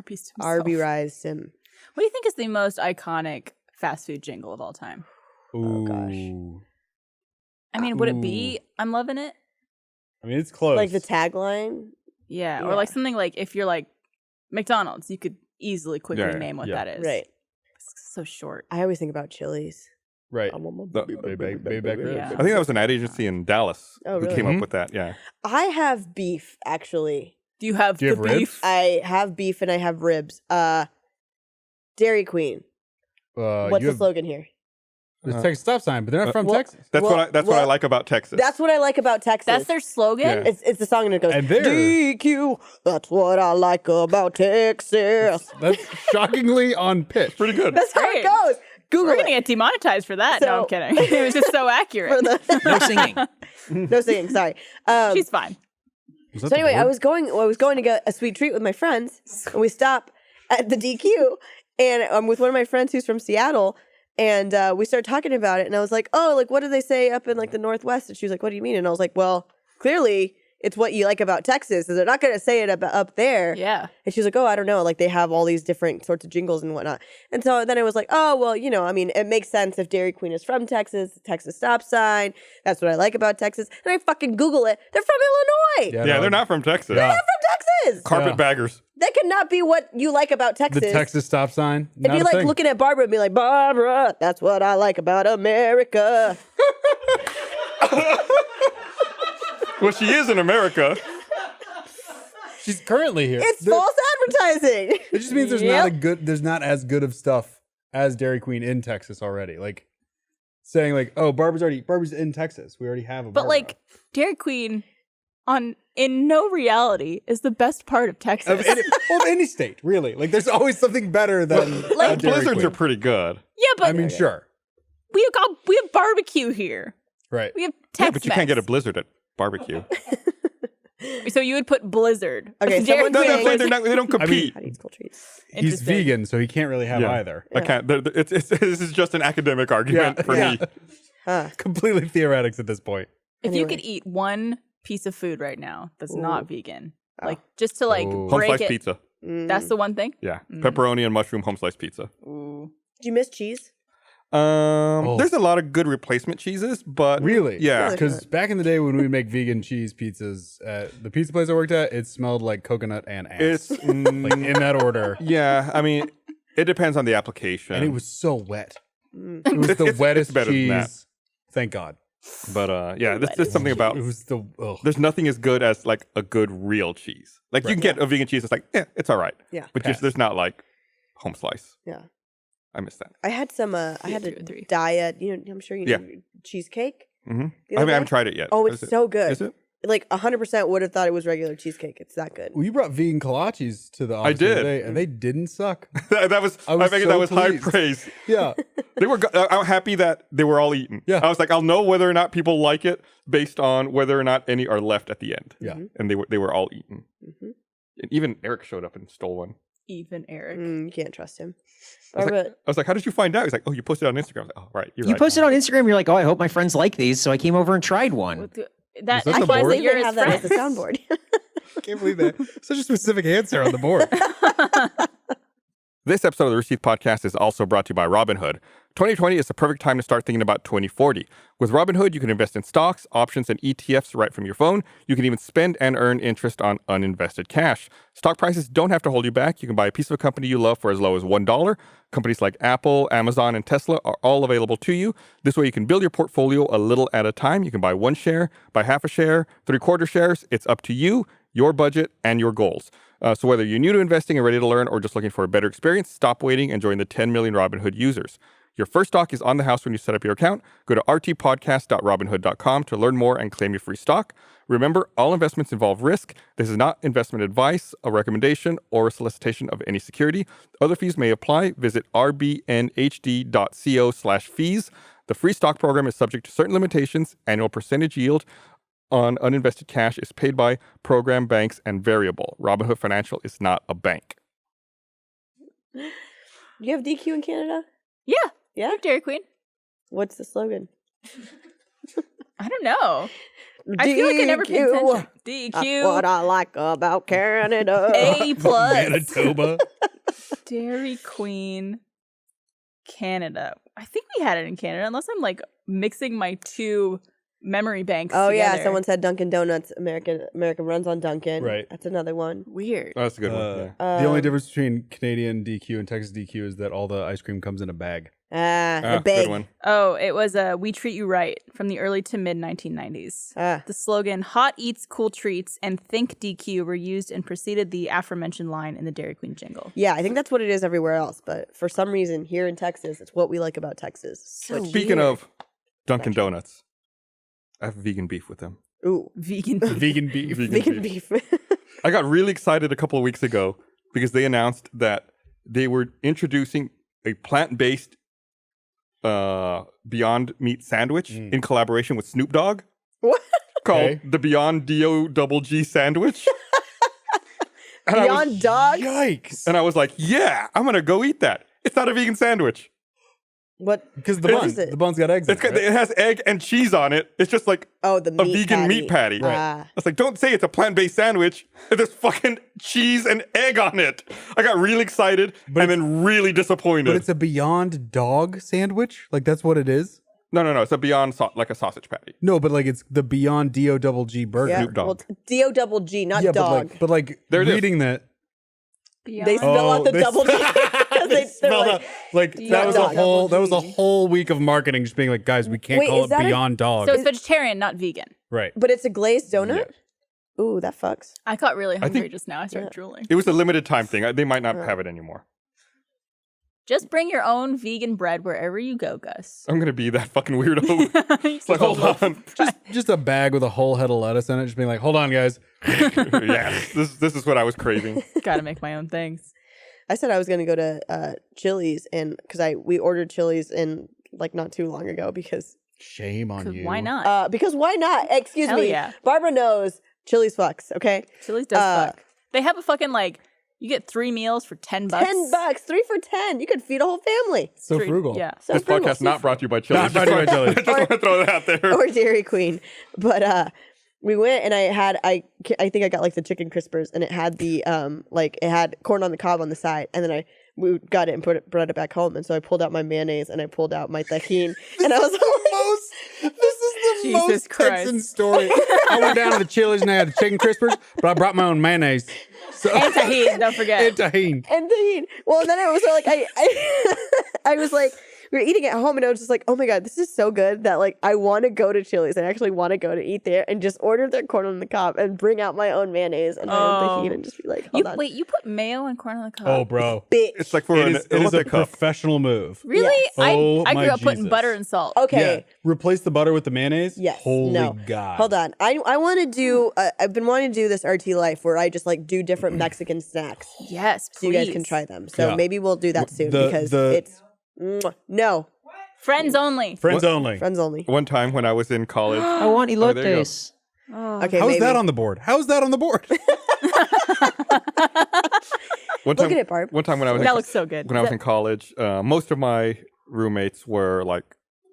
himself. Arby rise him. What do you think is the most iconic fast food jingle of all time? Ooh. gosh. I mean, would it be "I'm loving it"? I mean, it's close. Like the tagline. Yeah, Yeah. or like something like if you're like McDonald's, you could easily quickly Yeah, name what yeah. that is. Right. It's so short. I always think about Chili's. Right. The- Yeah. I think that was an ad agency in Dallas Oh, who really? came up with that. Yeah. I have beef, actually. Do you have Do you the have ribs? beef? I have beef and I have ribs. Dairy Queen. What's you the have slogan here? There's a Texas stop sign, but they're not from Texas. That's Well, what I like about Texas. That's what I like about Texas. That's their slogan. Yeah. It's the song and it goes, And they're- DQ, that's what I like about Texas. That's shockingly on pitch. pretty good. That's how it Great. goes. Google We're gonna it. get demonetized for that. No, I'm So- kidding. It was just so accurate. For the- No singing. no singing, sorry. She's fine. Was that So the anyway, I board? was going to get a sweet treat with my friends, and we stop at the DQ, and I'm with one of my friends who's from Seattle, and we started talking about it, and I was like, oh, like what do they say up in like the Northwest? And she was like, what do you mean? And I was like, well, clearly it's what you like about Texas, is they're not going to say it up there. Yeah. And she was like, oh, I don't know, like they have all these different sorts of jingles and whatnot. And so then I was like, oh, well, you know, I mean, it makes sense if Dairy Queen is from Texas, the Texas stop sign. That's what I like about Texas. And I fucking Google it. They're from Illinois. Yeah, they're not from Texas. Yeah. From Texas. Carpetbaggers. That cannot be what you like about Texas. The Texas stop sign. It'd Not be a like thing. looking at Barbara and be like, Barbara, that's what I like about America. Well, she is in America. She's currently here. It's false advertising. It just means Yep. there's not as good of stuff as Dairy Queen in Texas already. Like saying like, oh, Barbara's in Texas. We already have a But Barbara. like Dairy Queen in no reality is the best part of Texas. of any state, really. Like there's always something better than Like, a Dairy Blizzards Queen. are pretty good. yeah, but I mean, sure. we have barbecue here. Right. We have Yeah, Tex-Mex. but you can't get a Blizzard at barbecue. So you would put Blizzard. Okay, Dairy someone- No, Queen no, is- they don't compete. How do you school treats? He's Interesting. vegan, so he can't really have Yeah. either. I can't. This is just an academic argument for me. Completely theoretics at this point. If you Anyway. could eat one piece of food right now that's not vegan, like just to like Ooh. Home break slice it. pizza. That's the one thing. Yeah, pepperoni and mushroom home slice pizza. Do you miss cheese? There's a lot of good replacement cheeses, but Really? yeah. Because back in the day when we make vegan cheese pizzas at the pizza place I worked at, it smelled like coconut and ass. It's like in that order. yeah. I mean, it depends on the application. And it was so wet. It was the It's wettest better than that. cheese. Thank God. But yeah, there's something about. It was the ugh. There's nothing as good as like a good real cheese. Like you can get a vegan cheese. It's like yeah, it's all right. Yeah. But just there's not like home slice. Yeah. I miss that. I had some, I had 2 a or 3. diet, you know, I'm sure you know, Yeah. cheesecake. Mm-hmm. The I other haven't day? tried it yet. Oh, it's Is it- so good. Is it? Like 100% would have thought it was regular cheesecake. It's that good. Well, you brought vegan kolaches to the office the other did. day, and they didn't suck. that was. I was figured so that was high pleased. praise. Yeah. They were. I'm happy that they were all eaten. Yeah. I was like, I'll know whether or not people like it based on whether or not any are left at the end. Yeah. And they were all eaten. Mhm. And even Eric showed up and stole one. Even Eric. You can't trust him. I was, Barbara, like, I was like, how did you find out? He's like, oh, you posted it on Instagram. I was like, oh, right. You're You right. posted on Instagram. You're like, oh, I hope my friends like these. So I came over and tried one. That Was that I the find board? that believe you're they his have that as a friend. soundboard. I can't believe that. Such a specific answer on the board. This episode of the Rooster Teeth Podcast is also brought to you by Robinhood. 2020 is the perfect time to start thinking about 2040. With Robinhood, you can invest in stocks, options, and ETFs right from your phone. You can even spend and earn interest on uninvested cash. Stock prices don't have to hold you back. You can buy a piece of a company you love for as low as $1. Companies like Apple, Amazon, and Tesla are all available to you. This way you can build your portfolio a little at a time. You can buy 1 share, buy half a share, 3/4 shares. It's up to you, your budget, and your goals. So whether you're new to investing and ready to learn or just looking for a better experience, stop waiting and join the 10 million Robinhood users. Your first stock is on the house when you set up your account. Go to rtpodcast.robinhood.com to learn more and claim your free stock. Remember, all investments involve risk. This is not investment advice, a recommendation, or a solicitation of any security. Other fees may apply. Visit rbnhd.co/fees. The free stock program is subject to certain limitations. Annual percentage yield on uninvested cash is paid by program banks and variable. Robinhood Financial is not a bank. Do you have DQ in Canada? Yeah. Yeah? Dairy Queen. What's the slogan? I don't know. I feel like I never paid attention. DQ. What I like about Canada. A plus. Manitoba. Dairy Queen, Canada. I think we had it in Canada, unless I'm like mixing my two memory banks. Oh yeah, together. someone said Dunkin' Donuts. America runs on Dunkin'. Right. That's another one. Weird. Oh, that's a good one. Yeah. The only difference between Canadian DQ and Texas DQ is that all the ice cream comes in a bag. The Good big. one. Oh, it was "We Treat You Right" from the early to mid 1990s. The slogan "Hot Eats, Cool Treats" and "Think DQ" were used and preceded the aforementioned line in the Dairy Queen jingle. Yeah, I think that's what it is everywhere else, but for some reason here in Texas, it's what we like about Texas. So Speaking weird. of Dunkin' Donuts, I have vegan beef with them. Ooh, vegan. Vegan beef. vegan beef. I got really excited a couple of weeks ago because they announced that they were introducing a plant-based Beyond Meat sandwich in collaboration with Snoop Dogg What? called Okay. the Beyond D-O-double-G sandwich. And I was- Beyond Dog? Yikes. And I was like, yeah, I'm going to go eat that. It's not a vegan sandwich. What? Because the What bun, is it? the bun's got eggs in It's it. got, right? it has egg and cheese on it. It's just like Oh, the a meat vegan patty. meat patty. Right. Ah. I was like, don't say it's a plant-based sandwich if there's fucking cheese and egg on it. I got really excited and then really disappointed. But it's a Beyond Dog sandwich? Like, that's what it is? No. It's a Beyond like a sausage patty. No, but like it's the Beyond D-O-double-G burger. Yeah, Snoop Dogg. well, D-O-double-G, not Yeah, dog. but like There it is. reading that. They spell out the they double G. spell- They're spell like, out- like D- that was dog. a whole Double G. whole week of marketing just being like, guys, we can't Wait, call is it that a- Beyond Dog. So it's vegetarian, not vegan. right. but it's a glazed donut? Yes. Ooh, that fucks. I got really hungry think- just now. I started drooling. It was a limited time thing. They might not have it anymore. Just bring your own vegan bread wherever you go, Gus. I'm going to be that fucking weirdo. It's like, hold on. Just a bag with a whole head of lettuce in it, just being like, hold on, guys. Yes, this is what I was craving. Gotta make my own things. I said I was going to go to Chili's and because we ordered Chili's in like not too long ago because Shame on 'Cause you. why not? because why not? Excuse Hell me. yeah. Barbara knows Chili's fucks, okay? Chili's does Uh, fuck. They have a fucking like you get 3 meals for $10. $10, 3 for 10. You could feed a whole family. So Three- frugal. Yeah. So This frugal. podcast not brought to you by Chili's. Not brought to you by Chili's. I just want to throw that out there. Or Dairy Queen. But we went and I think I got like the chicken crispers and it had the it had corn on the cob on the side and then we got it and brought it back home and so I pulled out my mayonnaise and I pulled out my tahini and I was like, This is the Jesus most Texan Christ. story. I went down to the Chili's and I had the chicken crispers, but I brought my own mayonnaise. So, And tahini, don't forget. and tahini. and then well and then it was like I was like we were eating at home and I was just like, oh my god, this is so good that like I want to go to Chili's. I actually want to go to eat there and just order their corn on the cob and bring out my own mayonnaise and my own tahini and just be like, hold on. Wait, you put mayo and corn on the cob? Oh, bro. Bitch. It's like for It an is a Olympic cup. professional move. Really? Yes. Oh, I my grew up putting Jesus. butter and salt. Okay. Yeah. Replace the butter with the mayonnaise? Yes. Holy no. God. Hold on. I want to do. I've been wanting to do this RT Life where I just like do different Mexican snacks, Yes, so please. you guys can try them. So Yeah. maybe we'll do that soon The- because the- it's no Friends only. Friends only. friends only. One time when I was in college. I want there you go. elotes. Okay, How's maybe. that on the board? How's that on the board? One time, Look at it, Barb. One time when I was That looks so good. when I was in college, most of my roommates were like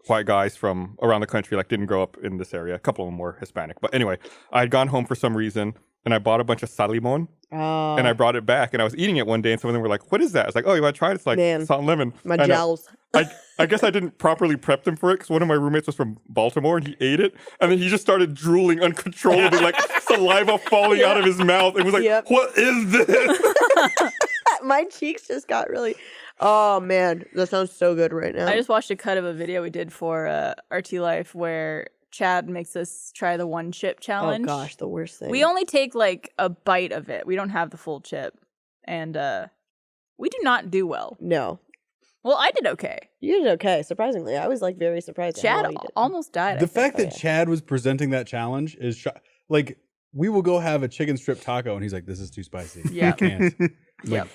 white guys from around the country, like didn't grow up in this area. A couple of them were Hispanic. But anyway, I had gone home for some reason and I bought a bunch of salimon and I brought it back and I was eating it one day and some of them were like, what is that? I was like, oh, you want to try it? It's like Man, salt and lemon. my And, jowls. I guess I didn't properly prep them for it because one of my roommates was from Baltimore and he ate it and then he just started drooling uncontrollably, like saliva falling out of his mouth. It was like, Yep. what is this? My cheeks just got really. Oh man, that sounds so good right now. I just watched a cut of a video we did for RT Life where Chad makes us try the one chip challenge. Oh gosh, the worst thing. We only take like a bite of it. We don't have the full chip. And we do not do well. No, Well, I did okay. you did okay. Surprisingly, I was like very surprised. At how Chad well you did. almost died. I The think. fact that yeah. Chad was presenting that challenge is like we will go have a chicken strip taco and he's like, this is too spicy. Yeah. I can't. Yep.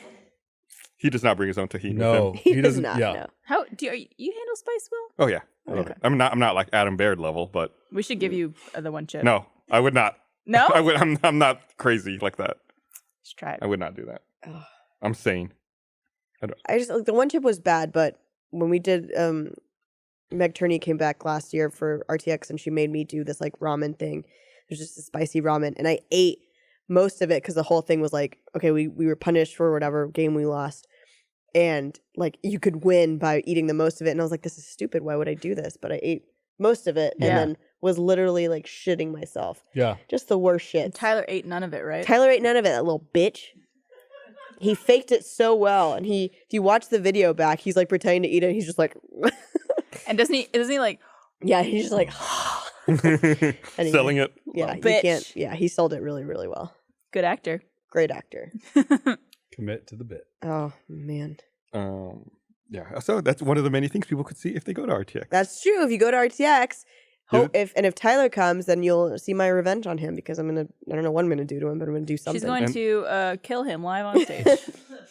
He does not bring his own tahini. with No, him. He does doesn't. not. Yeah. No. How do you handle spice, Will? Oh yeah. Okay. I'm not like Adam Baird level, but We should give you the one chip. no, I would not. No? I'm not crazy like that. Let's try it. I would not do that. Ugh. I'm sane. I just like the one chip was bad, but when we did Meg Turney came back last year for RTX and she made me do this like ramen thing. It was just a spicy ramen and I ate most of it because the whole thing was like, okay, we were punished for whatever game we lost. And like you could win by eating the most of it. And I was like, this is stupid. Why would I do this? But I ate most of it, Yeah. and then was literally like shitting myself. Yeah. Just the worst shit. Tyler ate none of it, right? Tyler ate none of it, that little bitch. He faked it so well, and if you watch the video back, he's like pretending to eat it. And he's just like, And doesn't he like, yeah, he's just like, and Selling it. Yeah, you Bitch. can't. Yeah, he sold it really, really well. good actor? Great actor. Commit to the bit. Oh man, Yeah. So that's one of the many things people could see if they go to RTX. that's true. If you go to RTX, if Tyler comes, then you'll see my revenge on him because I don't know what I'm gonna do to him, but I'm gonna do something. She's going to kill him live on stage.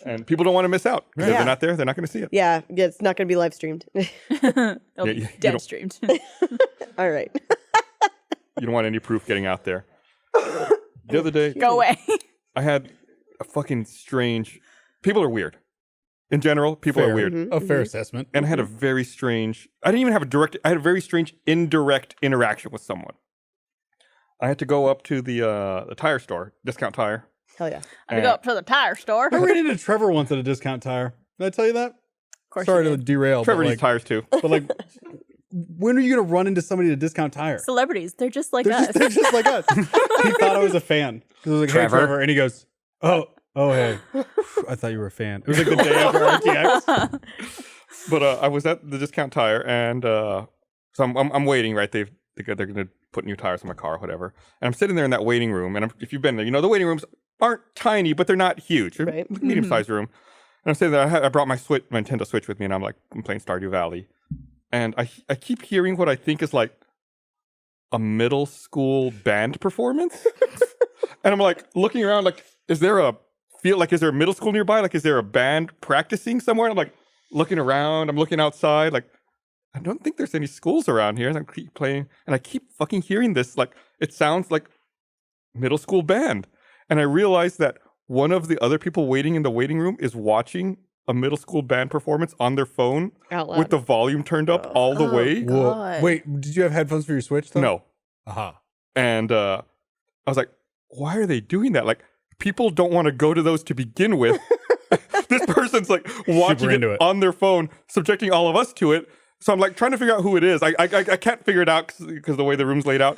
And people don't want to miss out. Because if Yeah. they're not there, they're not going to see it. Yeah, it's not gonna be live streamed. It'll be you dead don't- streamed. All right. You don't want any proof getting out there. The other day, Go away. I had a fucking strange. People are weird. In general, people Fair. are weird. Mm-hmm. A fair assessment. And I had a very strange. I didn't even have a direct. I had a very strange indirect interaction with someone. I had to go up to the tire store, Discount Tire. Hell yeah. I go up to the tire store. I ran into Trevor once at a discount tire. Did I tell you that? Of course Sorry you to did. derail. Trevor but needs like, tires too. but like, when are you gonna run into somebody at a discount tire? Celebrities, they're just like They're us. they're just like us. He thought I was a fan. I was like, hey, Trevor. Trevor. And he goes, oh, hey. I thought you were a fan. It was like the day after RTX. But I was at the Discount Tire, and so I'm waiting. Right, they're going to put new tires on my car, or whatever. And I'm sitting there in that waiting room. And if you've been there, you know the waiting rooms aren't tiny, but they're not huge. They're Right. medium-sized room. And I'm sitting there. I brought my Nintendo Switch with me, and I'm playing Stardew Valley. And I keep hearing what I think is like a middle school band performance. And I'm like looking around, like, is there a middle school nearby? Like, is there a band practicing somewhere? And I'm like looking around. I'm looking outside. Like, I don't think there's any schools around here. And I keep playing, and I keep fucking hearing this. Like, it sounds like middle school band. And I realized that one of the other people waiting in the waiting room is watching a middle school band performance on their phone Out loud. with the volume turned up all the way. Whoa. God. Wait, did you have headphones for your Switch, though? No. Aha. And I was like, why are they doing that? Like, people don't want to go to those to begin with. This person's like watching into it it. on their phone, subjecting all of us to it. So I'm like trying to figure out who it is. I can't figure it out because the way the room's laid out.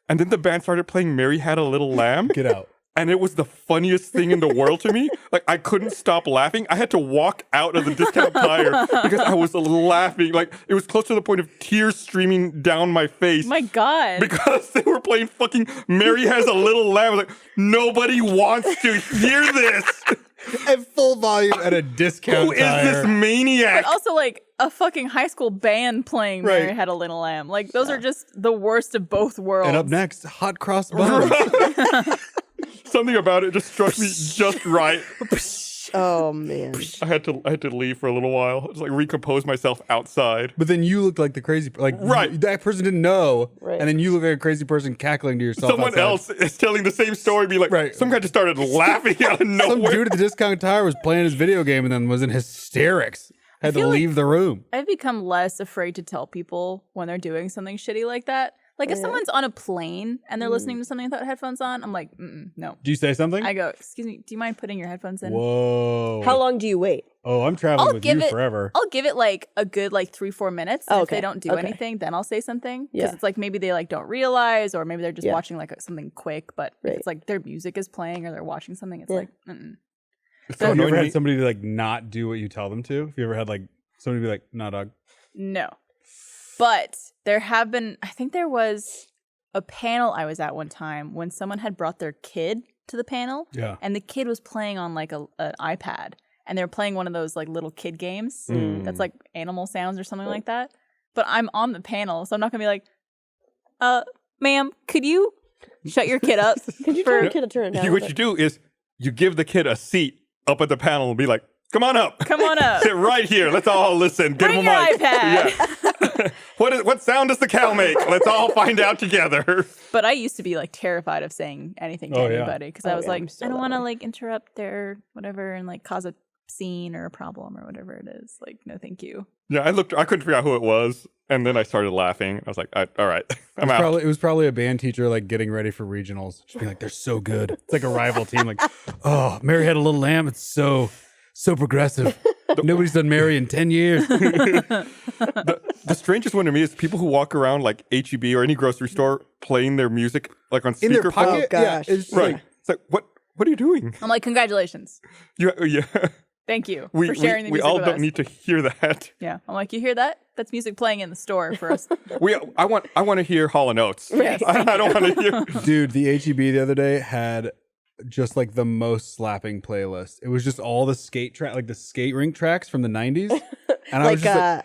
And then the band started playing Mary Had a Little Lamb. Get out. And it was the funniest thing in the world to me. Like, I couldn't stop laughing. I had to walk out of the Discount Tire because I was laughing. Like, it was close to the point of tears streaming down my face. My God. Because they were playing fucking Mary Has a Little Lamb. I was like, nobody wants to hear this. At full volume at a discount Who is tire. this maniac? But also, like, a fucking high school band playing Right. Mary Had a Little Lamb. Like, those are just the worst of both worlds. And up next, hot cross buns. Something about it just struck me just right. Oh man. I had to leave for a little while, just like recompose myself outside. But then you looked like the crazy, like Right. that person didn't know, Right. and then you look like a crazy person cackling to yourself. Someone outside. else is telling the same story, be like, Right. some guy just started laughing out of Some nowhere. dude at the discount tire was playing his video game and then was in hysterics. Had to feel like- leave the room. I've become less afraid to tell people when they're doing something shitty like that. Like, if someone's on a plane and they're listening to something without headphones on, I'm like, no. Do you say something? I go, excuse me, do you mind putting your headphones in? Whoa. How long do you wait? Oh, I'm traveling I'll with give you it forever. I'll give it like a good 3-4 minutes. And if Okay, they don't do okay. anything, then I'll say something. Because Yeah. it's like maybe they don't realize, or maybe they're just Yeah. watching something quick. But if Right. it's like their music is playing or they're watching something, it's Yeah. like, mm-mm. It's so Have you ever annoying. had somebody not do what you tell them to? Have you ever had somebody be like, nah, dog? No. But there have been, I think there was a panel I was at one time when someone had brought their kid to the panel. Yeah. And the kid was playing on an iPad. And they were playing one of those little kid games that's like animal sounds or something like that. But I'm on the panel, so I'm not gonna be like, ma'am, could you shut your kid up? Could you tell your kid to turn it down? What you do is you give the kid a seat up at the panel and be like, come on up. Come on up. Sit right here. Let's all listen. Get Bring him a your mic. iPad. Yeah. What sound does the cow make? Let's all find out together. But I used to be terrified of saying anything to Oh, yeah. anybody because I Oh, was yeah, like, I'm so I don't that want way. to interrupt their whatever and cause a scene or a problem or whatever it is. No, thank you. Yeah, I couldn't figure out who it was. And then I started laughing. I was like, all right, I'm out. It was probably a band teacher getting ready for regionals. Just being like, they're so good. It's like a rival team. Oh, Mary Had a Little Lamb. It's so progressive. Nobody's done Mary in 10 years. The The strangest one to me is people who walk around like HEB or any grocery store playing their music like on In their speakerphone. pocket? Oh, Yeah, gosh. it's Right. like, It's like, what are you doing? I'm like, congratulations. Yeah. Thank you We, for sharing the we music all with don't us. need to hear that. Yeah. I'm like, you hear that? That's music playing in the store for us. I want to hear Hall & Oates. Yes. I don't want to hear. dude, the HEB the other day had just like the most slapping playlist. It was just all the skate track, like the skate rink tracks from the 90s. And I was Like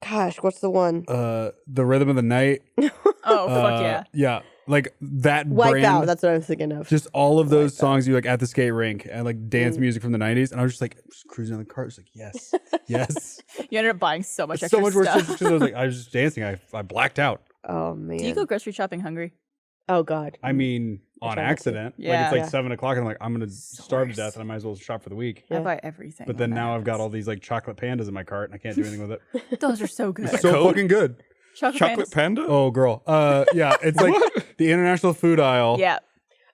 just what's the one? the Rhythm of the Night. Oh, fuck yeah. Yeah. Like that Wipeout. brand. That's what I was thinking of. Just all of those songs you like at the skate rink and like dance music from the 90s. And I was just like cruising on the cart. Just like, yes, yes. You ended up buying so much So extra much more stuff. stuff. I was like, I was just dancing. I blacked out. Oh man. Do you go grocery shopping hungry? Oh god. I mean, on try not to. accident. Yeah. Like it's like Yeah. 7 o'clock and I'm like, I'm going to starve to death and I might as well shop for the week. I Yeah. buy everything. But when then that now I've got happens. all these like chocolate pandas in my cart and I can't do anything with it. Those are so good. So Code? fucking good. Chocolate pandas? Panda? Oh, girl. Yeah, it's like the international food aisle. Yeah.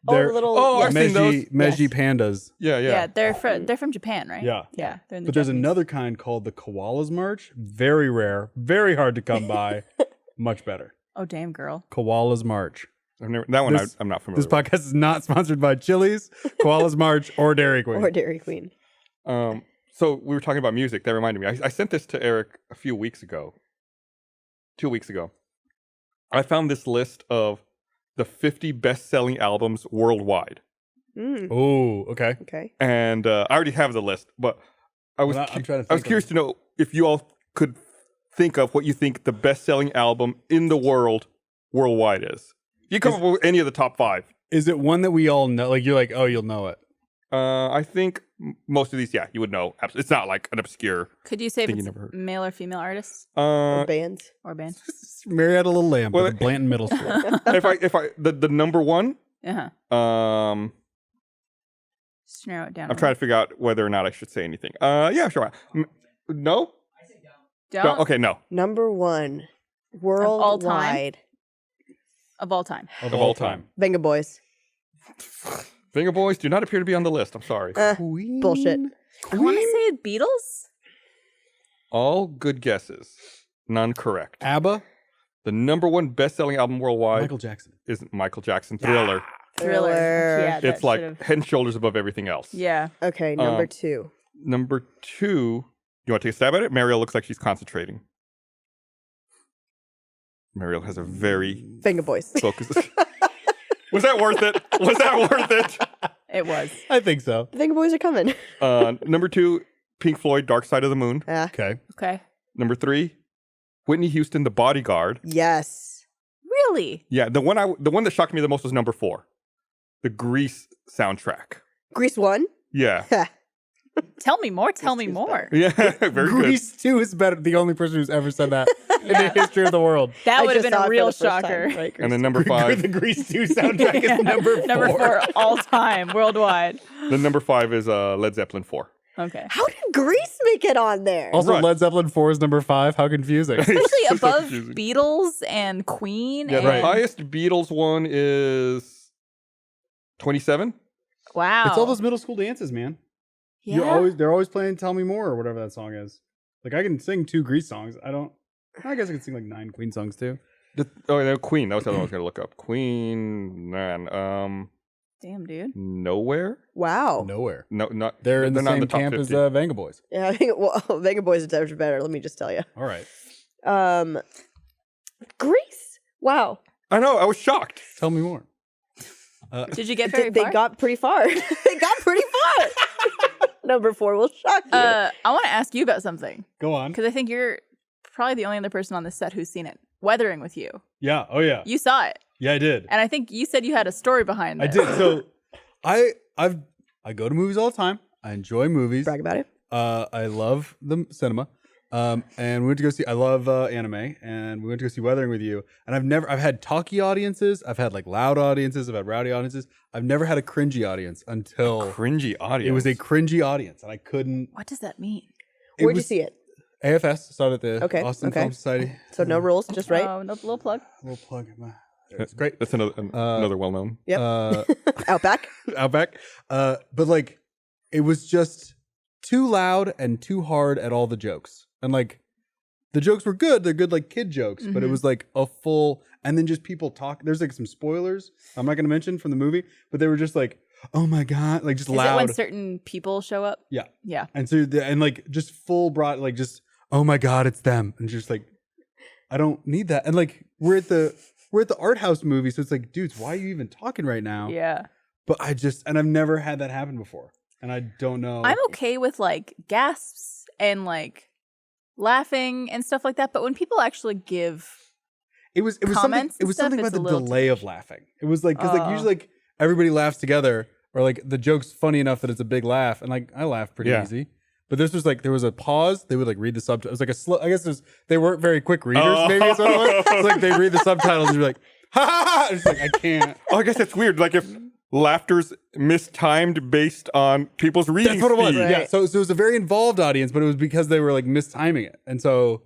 They're the little. Oh, I've seen those. Meiji pandas. Yeah. Yeah. They're from Japan, right? Yeah. Yeah. They're in the But there's Japanese. another kind called the Koalas March. Very rare, very hard to come by. Much better. Oh, damn, girl. Koalas March. That one This- I'm not familiar This podcast is not sponsored by Chili's, Koalas March, or Dairy Queen. or Dairy Queen. with. So we were talking about music. That reminded me. I sent this to Eric a few weeks ago. 2 weeks ago. I found this list of the 50 best-selling albums worldwide. Mm, Oh, okay. okay. And I already have the list, but I was Well, I'm trying to I was think curious to know if you all could think of what you think the best-selling album in the world worldwide is. You come up with any of the top 5. Is it one that we all know? Like, you're like, oh, you'll know it. I think most of these, yeah, you would know. It's not like an obscure. Could you say if Thing you it's never heard. male or female artists Or Uh, bands. or band? Marietta Little Lamb, Well, well, Blanton Middle School. if I the number one, Uh-huh. Just narrow it down. I'm trying to figure out whether or not I should say anything. Yeah, sure. No. Don't. Okay, no. Number 1 all time? worldwide. Of all time. of all time. Venga Boys. Finger Boys do not appear to be on the list. I'm sorry. Bullshit. I want to say Beatles. All good guesses. None correct. ABBA, The number one best-selling album worldwide Michael Jackson. is Michael Jackson Thriller. Thriller. Yeah, It's that like should've- head and shoulders above everything else. Yeah. Okay, number Um, 2. Number 2, you want to take a stab at it? Mariel looks like she's concentrating. Mariel has a very Venga Boys. focused. Was that worth it? Was that worth it? It was. I think so. Venga Boys are coming. Number 2, Pink Floyd, Dark Side of the Moon. Ah, Okay. Okay. Number 3, Whitney Houston, The Bodyguard. yes. Really? Yeah, the one that shocked me the most was number 4, the Grease soundtrack. Grease 1. Yeah, Tell me more. Tell me more. yeah, very good. Grease 2 is better. The only person who's ever said that in the history of the world. That I would have just been saw a it for real the first time, shocker. right, And then Grease. number 5, The Grease 2 soundtrack is number 4. Number 4 all time worldwide. the number 5 is Led Zeppelin 4. Okay. How did Grease make it on there? Also, Right. Led Zeppelin 4 is number 5. How confusing. Especially So above confusing. Beatles and Queen. Yeah, and... the highest Beatles one is 27. Wow. It's all those middle school dances, man. Yeah. They're always playing Tell Me More or whatever that song is. Like, I can sing 2 Grease songs. I guess I can sing like 9 Queen songs too. No, Queen. That was the other one I was going to look up. Queen, man. Damn, dude. Nowhere? Wow. Nowhere. No, not. They're in the not same top camp 50. as Venga Boys. Yeah, I think Venga Boys is much better. Let me just tell you. All right. Grease. Wow. I know. I was shocked. Tell me more. Did you get very They far? got pretty far. They got pretty far. Number 4 will shock you. I want to ask you about something Go on. because I think you're probably the only other person on this set who's seen it. Weathering with You. Yeah. Oh, yeah. You saw it, Yeah, I did. and I think you said you had a story behind I this. did. So I go to movies all the time. I enjoy movies. Brag about it. I love the cinema. And we went to go see, I love anime, and we went to go see Weathering with You. And I've had talky audiences. I've had like loud audiences. I've had rowdy audiences. I've never had a cringy audience until Cringy audience. it was a cringy audience. And I couldn't. What does that mean? Where'd you was see it? AFS, saw it at the Okay, Austin okay. Film Society. So no rules, just right. Oh, no little plug. We'll plug it. It's great. That's another well-known. Yep. Outback. Outback. But like, it was just too loud and too hard at all the jokes. And like, the jokes were good. They're good like kid jokes, but it was like a full, and then just people talk. There's like some spoilers I'm not going to mention from the movie, but they were just like, oh my God, like just Is loud. it when certain people show up? Yeah. Yeah. And so, and like just full broad, like just, oh my God, it's them. And just like, I don't need that. And like, we're at the art house movie. So it's like, dudes, why are you even talking right now? Yeah. But and I've never had that happen before. And I don't know. I'm okay with like gasps and like laughing and stuff like that. But when people actually give it was something, comments it and was stuff, something about it's the a little delay too of laughing. It was like, cause like Oh. usually like everybody laughs together or like the joke's funny enough that it's a big laugh. And like, I laugh pretty Yeah. easy. But this was like, there was a pause. They would like read the subtitles. It was like a slow, I guess they weren't very quick readers. Maybe that's what it was. It's like they read the subtitles and be like, ha ha ha. It's like, I can't. Oh, I guess that's weird. Like if laughter's mistimed based on people's reading That's what it was. speed. Yeah. So it was a very involved audience, but it was because they were like mistiming it. And so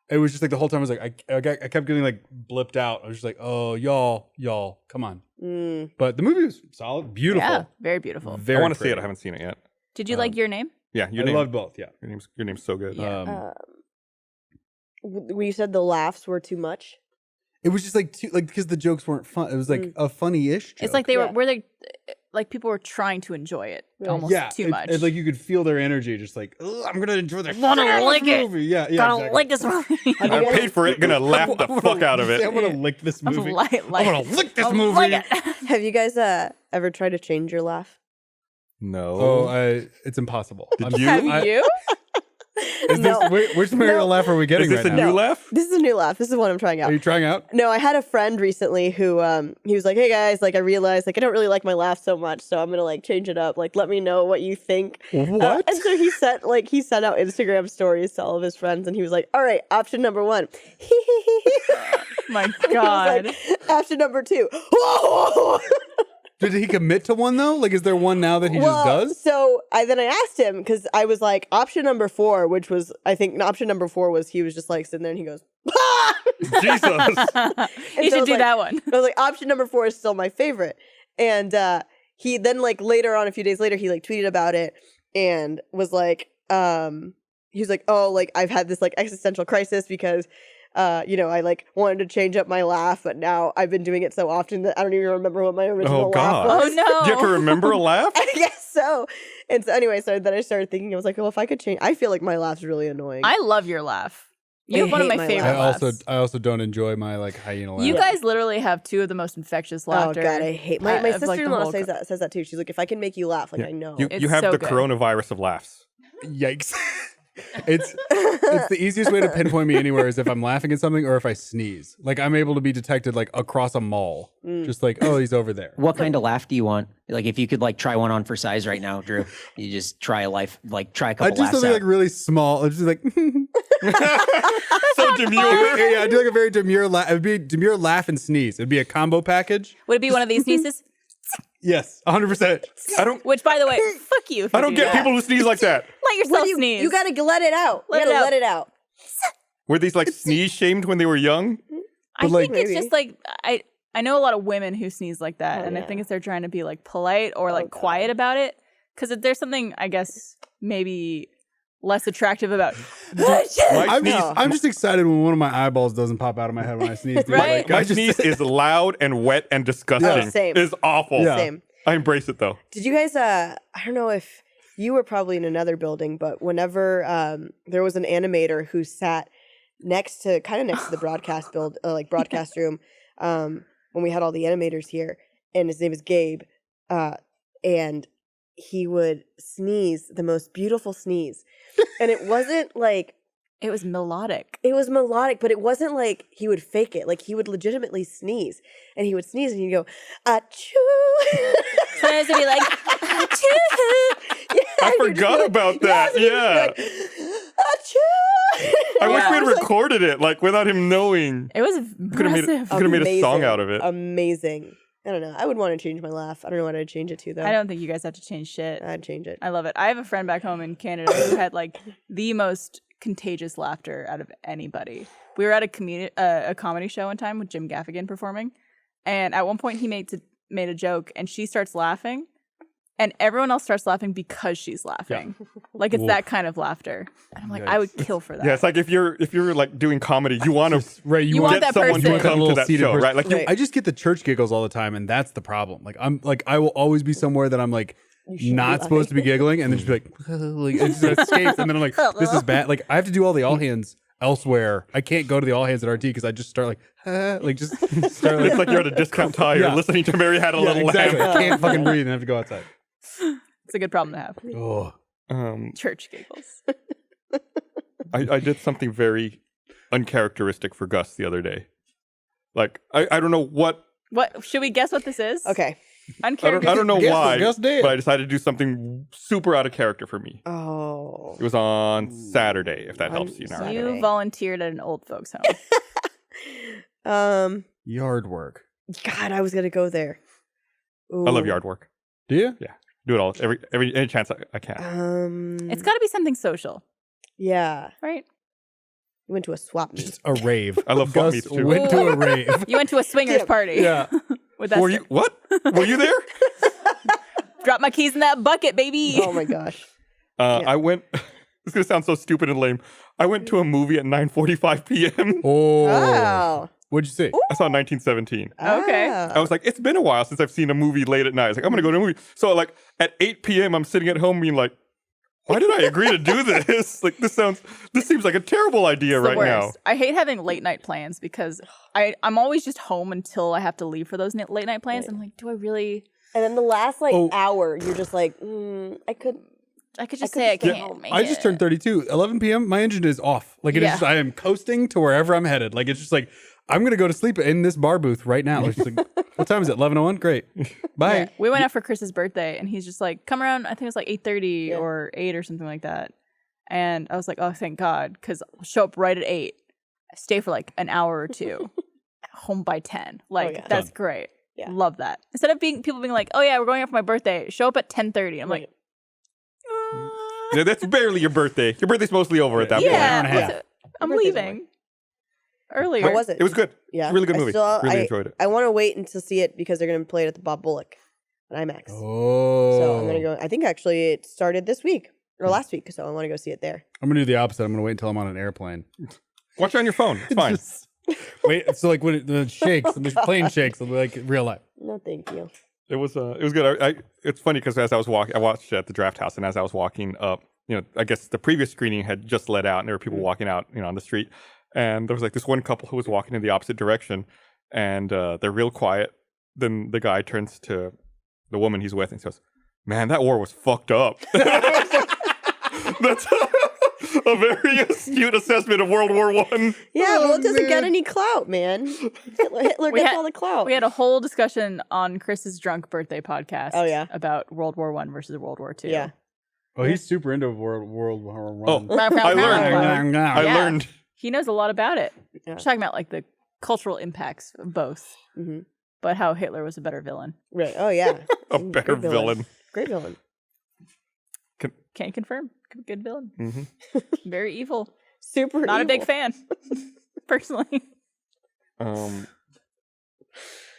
it was just like the whole time I was like, I kept getting like blipped out. I was just like, oh, y'all, come on. But the movie was solid, beautiful. Yeah, very beautiful. Very I want to see it. pretty. I haven't seen it yet. Did you like Your Name? Yeah, I loved both. Yeah. your name's so good. Yeah. You said the laughs were too much. It was just like because the jokes weren't fun. It was like a funny-ish joke. It's like they Yeah. were they like people were trying to enjoy it almost too much. It's like you could feel their energy, just like, "Ugh, I'm gonna enjoy the Wanna lick it. movie. Yeah, Gotta exactly. like this movie. I paid for it. Gonna laugh the fuck out of it. I'm gonna lick this I'm movie. like, I'm gonna lick this I'm movie. like it. Have you guys ever tried to change your laugh? No. Oh, it's impossible. Did you? Have you? Is this, which Mariel laugh are we Is getting this right a now? new laugh? This is a new laugh. This is one I'm trying out. Are you trying out? No, I had a friend recently who he was like, "Hey guys, like I realized like I don't really like my laugh so much, so I'm gonna like change it up. Like let me know what you think." What? And so he sent out Instagram stories to all of his friends, and he was like, "All right, option number 1." My He was God. like, option number 2. Did he commit to one though? Like, is there one now that he just does? So I asked him because I was like, option number 4, which was I think option number 4 was he was just like sitting there and he goes, "Ah!" Jesus. You so I should was do like- that one. I was like, option number 4 is still my favorite. And he then like later on, a few days later, he like tweeted about it and was like, he was like, oh, like I've had this like existential crisis because I like wanted to change up my laugh, but now I've been doing it so often that I don't even remember what my original laugh God. was. Oh no. Do you have to remember a laugh? I guess so. And so anyway, so then I started thinking, I was like, well, if I could change, I feel like my laugh's really annoying. I love your laugh. You I have one of hate my my favorite laugh. laughs. I also don't enjoy my like hyena laugh. You guys literally have two of the most infectious Oh laughter. God, I hate my of, like, the sister-in-law whole says that too. She's like, if I can make you laugh, like Yeah. I know. You It's have so the good. coronavirus of laughs. Yikes. It's the easiest way to pinpoint me anywhere is if I'm laughing at something or if I sneeze. Like I'm able to be detected like across a mall. Just like, oh, he's over there. What kind of laugh do you want? Like, if you could like try one on for size right now, Drew, you just try a I couple do laughs something out. like really small. It's just like So demure. yeah, I do like a very demure laugh. It would be demure laugh and sneeze. It'd be a combo package. Would it be one of these sneezes? Yes, 100%. I don't. Which, by the way, fuck you. If I you don't do get that. people who sneeze like that. Let yourself you, sneeze. you gotta let it out. Let you gotta it out. let it out. Were these like sneeze shamed when they were young? I But, like- think it's Maybe. just like I know a lot of women who sneeze like that, and I yeah. think it's they're trying to be like polite or like quiet about it. Because there's something I guess maybe less attractive about. I'm just excited when one of my eyeballs doesn't pop out of my head when I sneeze. Dude. Right? Like, My I just, sneeze is loud and wet and disgusting. Oh, same. It's awful. Yeah. Same. I embrace it though. Did you guys? I don't know if you were probably in another building, but whenever there was an animator who sat kind of next to the broadcast broadcast room, when we had all the animators here, and his name is Gabe, and he would sneeze the most beautiful sneeze, and it wasn't like. It was melodic. It was melodic, but it wasn't like he would fake it. Like he would legitimately sneeze, and he would sneeze, and he'd go, "Achoo!" Sometimes it'd be like, Yeah, I you'd just forgot be like- about that. and you'd just Yeah. be like, "Achoo!" I wish Yeah. we had It was, like, recorded it like without him knowing. it was Could have made impressive. a song amazing, out of it. Amazing. I don't know. I would want to change my laugh. I don't know what I'd change it to though. I don't think you guys have to change shit. I'd change it. I love it. I have a friend back home in Canada who had like the most contagious laughter out of anybody. We were at a comedy show one time with Jim Gaffigan performing, and at one point he made a joke, and she starts laughing, and everyone else starts laughing because she's laughing. Like it's that kind of laughter. And I'm like, I would kill for that. Yeah, it's like if you're like doing comedy, you want to Right, You want get that someone person. to come to that seated show, person. right? Like you, Right. I just get the church giggles all the time, and that's the problem. Like I will always be somewhere that I'm like not supposed to be giggling, and then just be like it just escapes, and then I'm like, this is bad. Like I have to do all the all hands elsewhere. I can't go to the all hands at RT because I just start like just start like, it's like you're at a discount tire Yeah. listening to Mary Had a Little exactly. Lamb. I can't fucking breathe and I have to go outside. It's a good problem to have. Oh, Church giggles. I did something very uncharacteristic for Gus the other day. Like I don't know what What should we guess what this is? Okay. I don't know Guess why, what Gus did. but I decided to do something super out of character for me. Oh. It was on Saturday, if that helps you now. Saturday. You volunteered at an old folks home. yard work. God, I was gonna go there. I love Ooh. yard work. Do you? Yeah, do it all any chance I can. It's got to be something social, Yeah. right? You went to a swap meet. Just a rave. I love swap Gus meets, too. went to a rave. You went to a swingers party. Yeah. With that Were you what? Were you there? Drop my keys in that bucket, baby. Oh my gosh. I went. This is gonna sound so stupid and lame. I went to a movie at 9:45 p.m. Oh. Wow. What'd you see? I saw 1917. Okay. I was like, it's been a while since I've seen a movie late at night. I was like, I'm gonna go to a movie. So like at 8 p.m. I'm sitting at home being like, why did I agree to do this? Like this seems like a terrible idea It's the right now. worst. I hate having late night plans because I'm always just home until I have to leave for those late night plans. I'm like, do I really? And then the last Oh. hour, you're just like, I could. I could just could say I just get can't home. make I it. just turned 32. 11 p.m. My engine is off. Like it is Yeah. just, I am coasting to wherever I'm headed. Like it's just like I'm gonna go to sleep in this bar booth right now. It's just like, what time is it? 11:01. Great. Bye. Yeah. We went out for Chris's birthday, and he's just like, come around. I think it was like 8:30 or 8 or something like that. And I was like, oh, thank God, because I'll show up right at 8, stay for like an hour or two, home by 10. Like yeah. that's great. Yeah. Love that. Instead of people being like, oh yeah, we're going out for my birthday. Show up at 10:30. I'm like, Yeah, that's barely your birthday. Your birthday's mostly over at that point. yeah, and a half. what's it? I'm birthday's leaving earlier. How was it? It was good. Yeah. Really good I movie. still- Really I- enjoyed it. I want to wait until see it because they're going to play it at the Bob Bullock on IMAX. Oh. So I'm going to go. I think actually it started this week or last week. So I want to go see it there. I'm gonna do the opposite. I'm gonna wait until I'm on an airplane. Watch it on your phone. It's fine. Just- wait. So like when it shakes, the plane shakes, it'll be like real life. No, thank you. It was good. It's funny because as I was walking, I watched it at the Draft House, and as I was walking up, I guess the previous screening had just let out, and there were people walking out, on the street, and there was like this one couple who was walking in the opposite direction, and they're real quiet. Then the guy turns to the woman he's with and says, "Man, that war was fucked up." That's a very astute assessment of World War One. Yeah, well, it doesn't man. get any clout, man. Hitler gets all the clout. We had a whole discussion on Chris's drunk birthday podcast. Oh, yeah. About World War One versus World War Two. Yeah. Oh, he's super into World War One. Oh, I learned. I Yeah. learned. He knows a lot about it. Yeah. We're talking about like the cultural impacts of both, Mhm. but how Hitler was a better villain. Right. Oh, yeah. A better Great villain. Great villain. Can't confirm. Good villain. Mhm. Very evil. Super Not a big evil. fan, personally.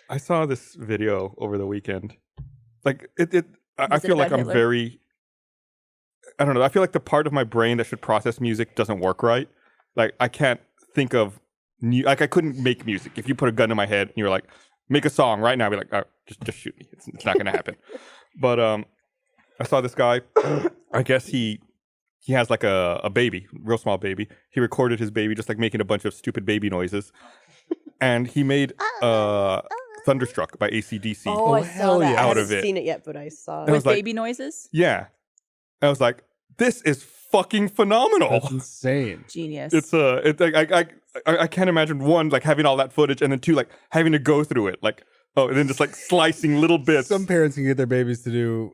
I saw this video over the weekend. Like I Was it feel like about I'm Hitler? very. I don't know. I feel like the part of my brain that should process music doesn't work right. Like I can't think of I couldn't make music. If you put a gun in my head and you were like, make a song right now, I'd be like, oh, just shoot me. It's not gonna happen. But I saw this guy. I guess he has like a baby, real small baby. He recorded his baby just like making a bunch of stupid baby noises, and he made "Thunderstruck" by AC/DC. Oh, I saw hell that. yeah. I Out haven't of it. seen it yet, but I saw I it. was With like- baby noises. Yeah, I was like, this is fucking phenomenal. That's insane. Genius. It's I can't imagine one like having all that footage and then two like having to go through it like and then just like slicing little bits. Some parents can get their babies to do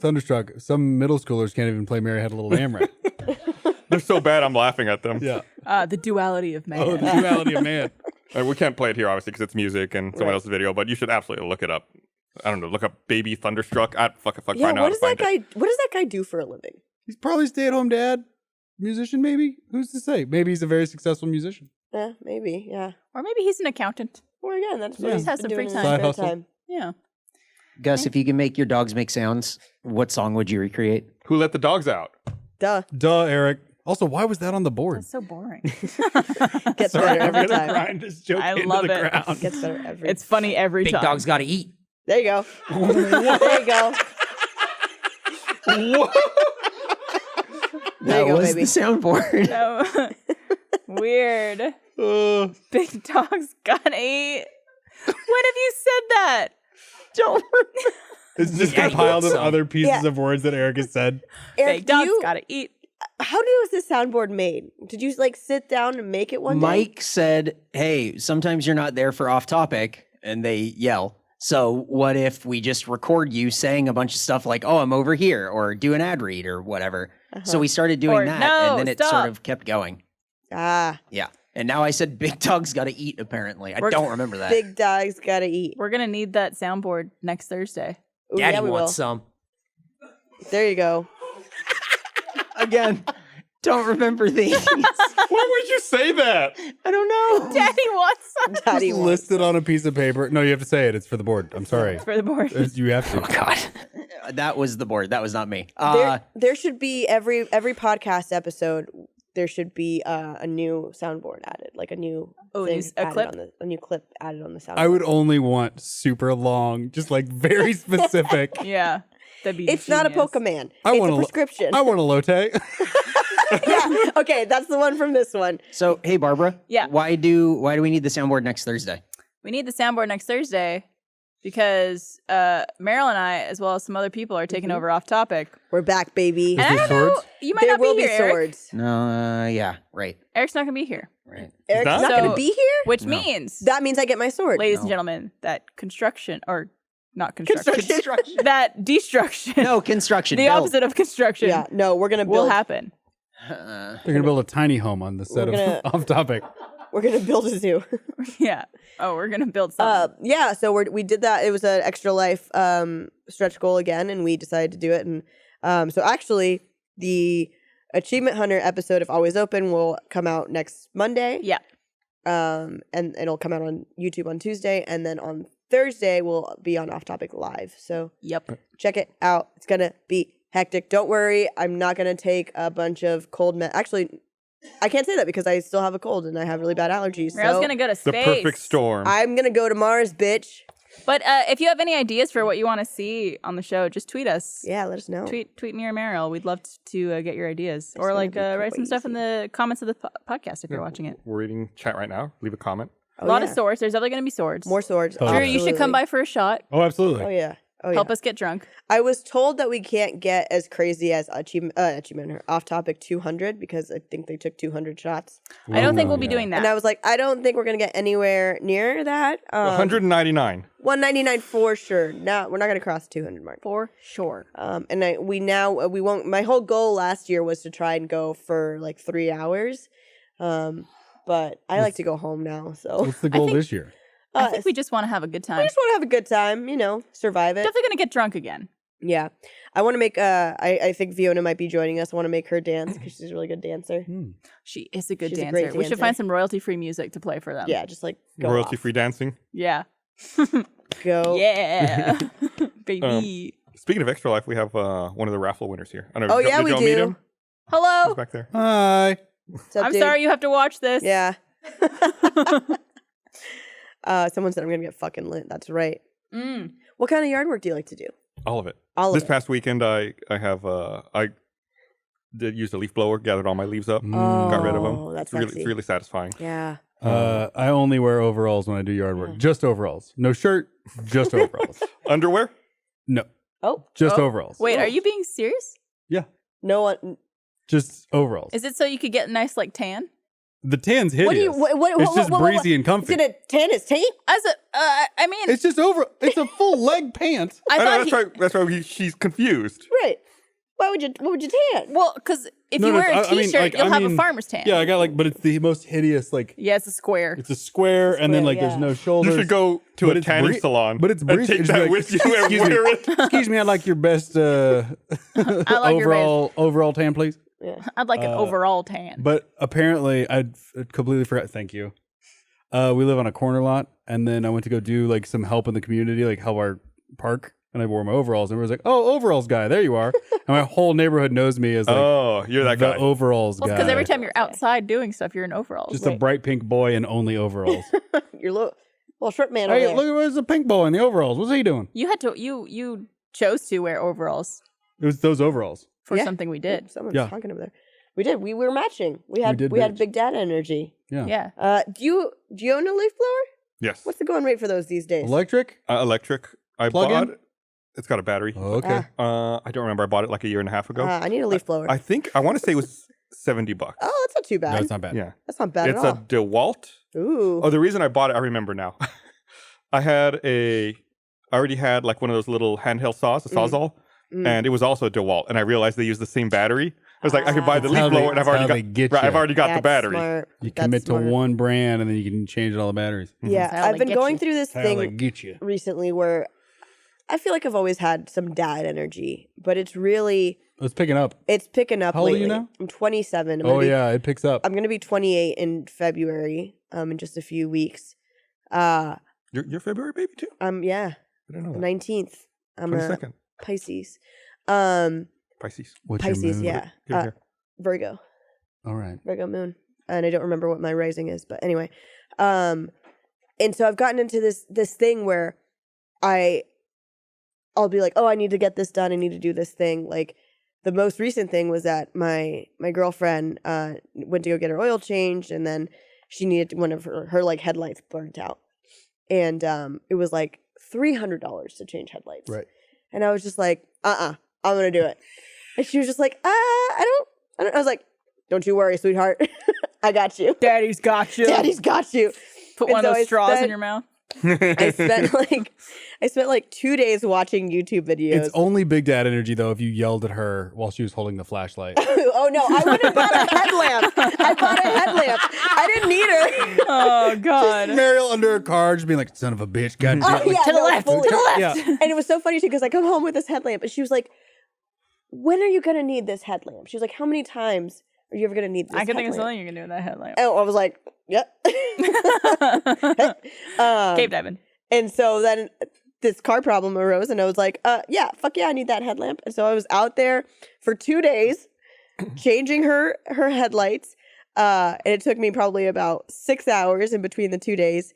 Thunderstruck. Some middle schoolers can't even play Mary Had a Little Lamb right. They're so bad I'm laughing at them. Yeah. The duality of man. Oh, the duality of man. We can't play it here obviously because it's music and someone Right. else's video, but you should absolutely look it up. I don't know, look up "Baby Thunderstruck." I'd fuck Yeah, find out what how does to that find it. guy? What does that guy do for a living? He's probably a stay-at-home dad, musician. Maybe. Who's to say? Maybe he's a very successful musician. Yeah, maybe. Yeah. Or maybe he's an accountant. Or again, that's Yeah. what he's Has some been free doing in time. his Side spare hustle. time. Yeah. Gus, if you can make your dogs make sounds, what song would you recreate? Who let the dogs out? Duh. Duh, Eric. Also, why was that on the board? That's so boring. Gets better every I'm gonna time. grind this joke I into love the it. ground. Gets better every It's funny every Big time. dogs gotta eat. There you go. There you go. There you That go, was baby. the soundboard. No. Weird. Big dogs gotta eat. When have you said that? Don't. It's just Yeah, compiled of some. other pieces Yeah. of words that Eric has said. Eric, Big do dogs you, gotta eat. how was this soundboard made? Did you like sit down and make it one day? Mike said, "Hey, sometimes you're not there for off topic," and they yell. So what if we just record you saying a bunch of stuff like, "Oh, I'm over here," or do an ad read or whatever? So we started doing Or, that, "No, and then it stop." sort of kept going. Ah, Yeah, and now I said, "Big dogs got to eat." Apparently, I We're- don't remember that. big dogs gotta eat. We're gonna need that soundboard next Thursday. Ooh, Daddy yeah, we will. wants some. There you go. Again, don't remember these. Why would you say that? I don't know. Daddy wants some Daddy Just wants. listed on a piece of paper. No, you have to say it. It's for the board. I'm sorry. for the board. You have to. God, that was the board. That was not me. There should be every podcast episode. There should be a new soundboard added, like a new thing a added clip? on a new clip added on the soundboard. I would only want super long, just like very specific. Yeah. That'd be It's not a genius. Pokemon. I It's want a prescription. I want a lotte. Yeah. Okay, that's the one from this one. So, hey, Barbara. Yeah. Why do we need the soundboard next Thursday? We need the soundboard next Thursday because Meryl and I, as well as some other people, are taking over off topic. We're back, baby. And I there don't know, swords? you might There not will be be here, Eric. swords. No, yeah, right, Eric's not going to be here, right. Eric's not? not going So- to be here. which means, That means I get my sword. ladies and No. gentlemen, that construction, or not construction, Construction. that destruction, No construction. the build. opposite of construction, Yeah. No, we're gonna will build. happen. They're gonna build a tiny home on the set We're gonna- of Off Topic. We're gonna build a zoo. Yeah. Oh, we're going to build something. Yeah. So we did that. It was an extra life stretch goal again, and we decided to do it. And so actually, the Achievement Hunter episode of Always Open will come out next Monday. Yeah. And it'll come out on YouTube on Tuesday, and then on Thursday we'll be on Off Topic Live. So Yep. check it out. It's gonna be hectic. Don't worry, I'm not gonna take a bunch of cold Actually, I can't say that because I still have a cold and I have really bad allergies. Meryl's So going to go to The space. perfect storm. I'm gonna go to Mars, bitch. But if you have any ideas for what you want to see on the show, just tweet us. Yeah, let us know. Tweet me or Meryl. We'd love to get your ideas. Or gonna like be write some stuff in the comments of the podcast if you're watching it. We're reading chat right now. Leave a comment. Oh, A lot yeah. of swords. There's definitely going to be swords. More swords. Oh, Drew, yeah. you should come Absolutely. by for a shot. Oh, absolutely. Oh yeah. Oh yeah. Help us get drunk. I was told that we can't get as crazy as achievement Hunter Off Topic 200 because I think they took 200 shots. I don't think Ooh, we'll be yeah. doing that. And I was like, I don't think we're gonna get anywhere near that. 199. 199 for sure. No, we're not gonna cross the 200 mark. for sure. And we won't. My whole goal last year was to try and go for like 3 hours, but I like to go home now. So What's the goal think- this year? I think we just want to have a good time. I just want to have a good time. Survive it. Definitely going to get drunk again. Yeah, I want to make. I think Fiona might be joining us. I want to make her dance because she's a really good dancer. She is a good She's a dancer. great We should dancer. find some royalty-free music to play for them. Yeah, just like go Royalty free dancing. Yeah. Go. Yeah. Baby. Speaking of Extra Life, we have one of the raffle winners here. I don't know, Oh did yeah, y'all we meet do. him? Hello. He's back there. Hi. What's up, I'm dude? sorry you have to watch this. Yeah. Someone said I'm gonna get fucking lit. That's right. Mm. What kind of yard work do you like to do? All of it. All This of it. past weekend, I did use a leaf blower, gathered all my leaves up, got rid of them. Oh, that's it's sexy. really satisfying. Yeah. I only wear overalls when I do yard work. Just overalls. No shirt, just overalls. Underwear? No, Oh. just Oh. overalls. Wait, are you being serious? Yeah, No one. just overalls. Is it so you could get a nice like tan? The tan's hideous. What do you? What, it's just breezy and comfy. Did it tan his taint? As a, I mean, It's just over. It's a full leg pant. I I know, thought that's why she's confused. Right. Why would you? What would you tan? well, because if No, you no, wear a I mean, t-shirt, like, you'll I have a mean, farmer's tan. Yeah, I got like, but it's the most hideous. Like, Yeah, it's a square. it's a square, and then square, like yeah. there's no You shoulders. should go to But a it's tanning bree- salon. but it's and breezy. take It's that like, with you and excuse me. wear it. Excuse me, I'd like your best your overall tan, please. Yeah. I'd like an overall tan. But apparently, I completely forgot. Thank you. We live on a corner lot, and then I went to go do like some help in the community, like help our park. and I wore my overalls, and everyone's like, "Oh, overalls guy, there you are." And my whole neighborhood knows me as like, Oh, you're that the guy. overalls guy. Because every time you're outside doing stuff, you're in overalls. just a bright pink boy in only overalls. Your little short man over Hey, there. look, there's a pink boy in the overalls. What's he doing? You had to. You chose to wear overalls It was those overalls. for Yeah. something we did. Someone's Yeah. talking over there. We did. We were matching. We had did had match. big dad energy. Yeah. Yeah. Do you own a leaf blower? Yes. What's the going rate for those these days? Electric. Electric. I Plug-in? bought. It's got a battery. Oh, okay. I don't remember. I bought it like a year and a half ago. I need a leaf blower. I think I want to say it was $70. Oh, that's not too bad. No, it's not bad. Yeah. That's not bad It's at a all. DeWalt. Ooh. Oh, the reason I bought it, I remember now. I already had like one of those little handheld saws, a Sawzall, and it was also a DeWalt. And I realized they use the same battery. I was like, I could buy the That's leaf how blower, they- and I've that's already how got. they get Right, you. I've already got the That's battery. Smart. You That's commit smart. to one brand, and then you can change all the batteries. Yeah, That's how I've they been get going you. through this That's how they thing get you. recently where I feel like I've always had some dad energy, but it's It's picking up. picking up How old are lately. you now? I'm 27. Oh yeah, it picks up. I'm gonna be 28 in February. In just a few weeks. You're February baby too? Yeah, I don't know. that. 19th. I'm a 22nd. Pisces. Pisces. What's your Pisces, moon? yeah. Here, here. Virgo. All right. Virgo moon. And I don't remember what my rising is, but anyway. And so I've gotten into this thing where I'll be like, oh, I need to get this done. I need to do this thing. Like the most recent thing was that my girlfriend went to go get her oil changed, and then she needed one of her like headlights burnt out. And it was like $300 to change headlights. Right. And I was just like, I'm gonna do it. And she was just like, I don't. I was like, don't you worry, sweetheart. I got you. Daddy's got you. Daddy's got you. Put And one so of I those straws in spent- your mouth. I spent like 2 days watching YouTube videos. It's only Big Dad energy though if you yelled at her while she was holding the flashlight. Oh no, I would have bought a headlamp. I bought a headlamp. I didn't need her. Oh God. Mariel under her car just being like, "Son of a bitch, God damn it." To the left. fully. To the left. Yeah. And it was so funny too because I come home with this headlamp, and she was like, "When are you gonna need this headlamp?" She was like, "How many times are you ever gonna need this?" I can think of headlamp?" something you can do with that headlamp. Oh, I was like, "Yep." Cave diving. And so then this car problem arose, and I was like, yeah, fuck yeah, I need that headlamp. And so I was out there for 2 days changing her headlights. And it took me probably about 6 hours in between the 2 days.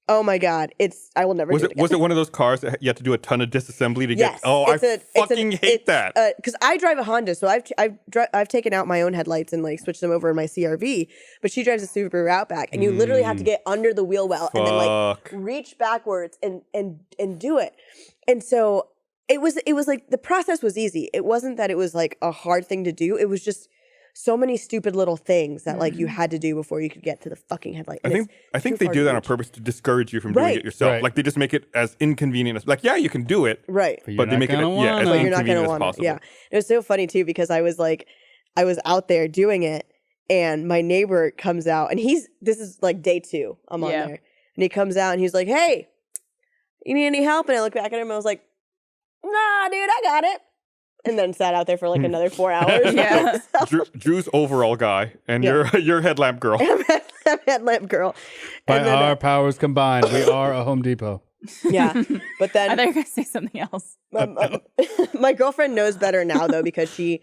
Oh my God. I will never Was do it it again. was it one of those cars that you had to do a ton of disassembly to Yes. get? Oh, I fucking hate that. Because I drive a Honda, so I've taken out my own headlights and like switched them over in my CRV. But she drives a Subaru Outback, and you literally have to get under the wheel well and then like Fuck. reach backwards and do it. And so it was like the process was easy. It wasn't that it was like a hard thing to do. It was just so many stupid little things that like you had to do before you could get to the fucking headlight. I And think it's they too do far that to on reach. purpose to discourage you from doing Right. it yourself. Right. Like they just make it as inconvenient as yeah, you can do it, Right. you're but they not make it gonna as wanna. But you're not inconvenient gonna as want possible. it. Yeah. It was so funny too because I was out there doing it, and my neighbor comes out, and this is like day 2. I'm on Yeah. there, and he comes out and he's like, "Hey, you need any help?" And I look back at him and I was like, "Nah, dude, I got it." And then sat out there for like another 4 hours. Yeah. Drew's overall guy, and Yeah. your headlamp girl. I'm a headlamp girl. By And then, our powers combined, we are a Home Depot. yeah. But I then thought you were gonna say something else. my girlfriend knows better now though, because she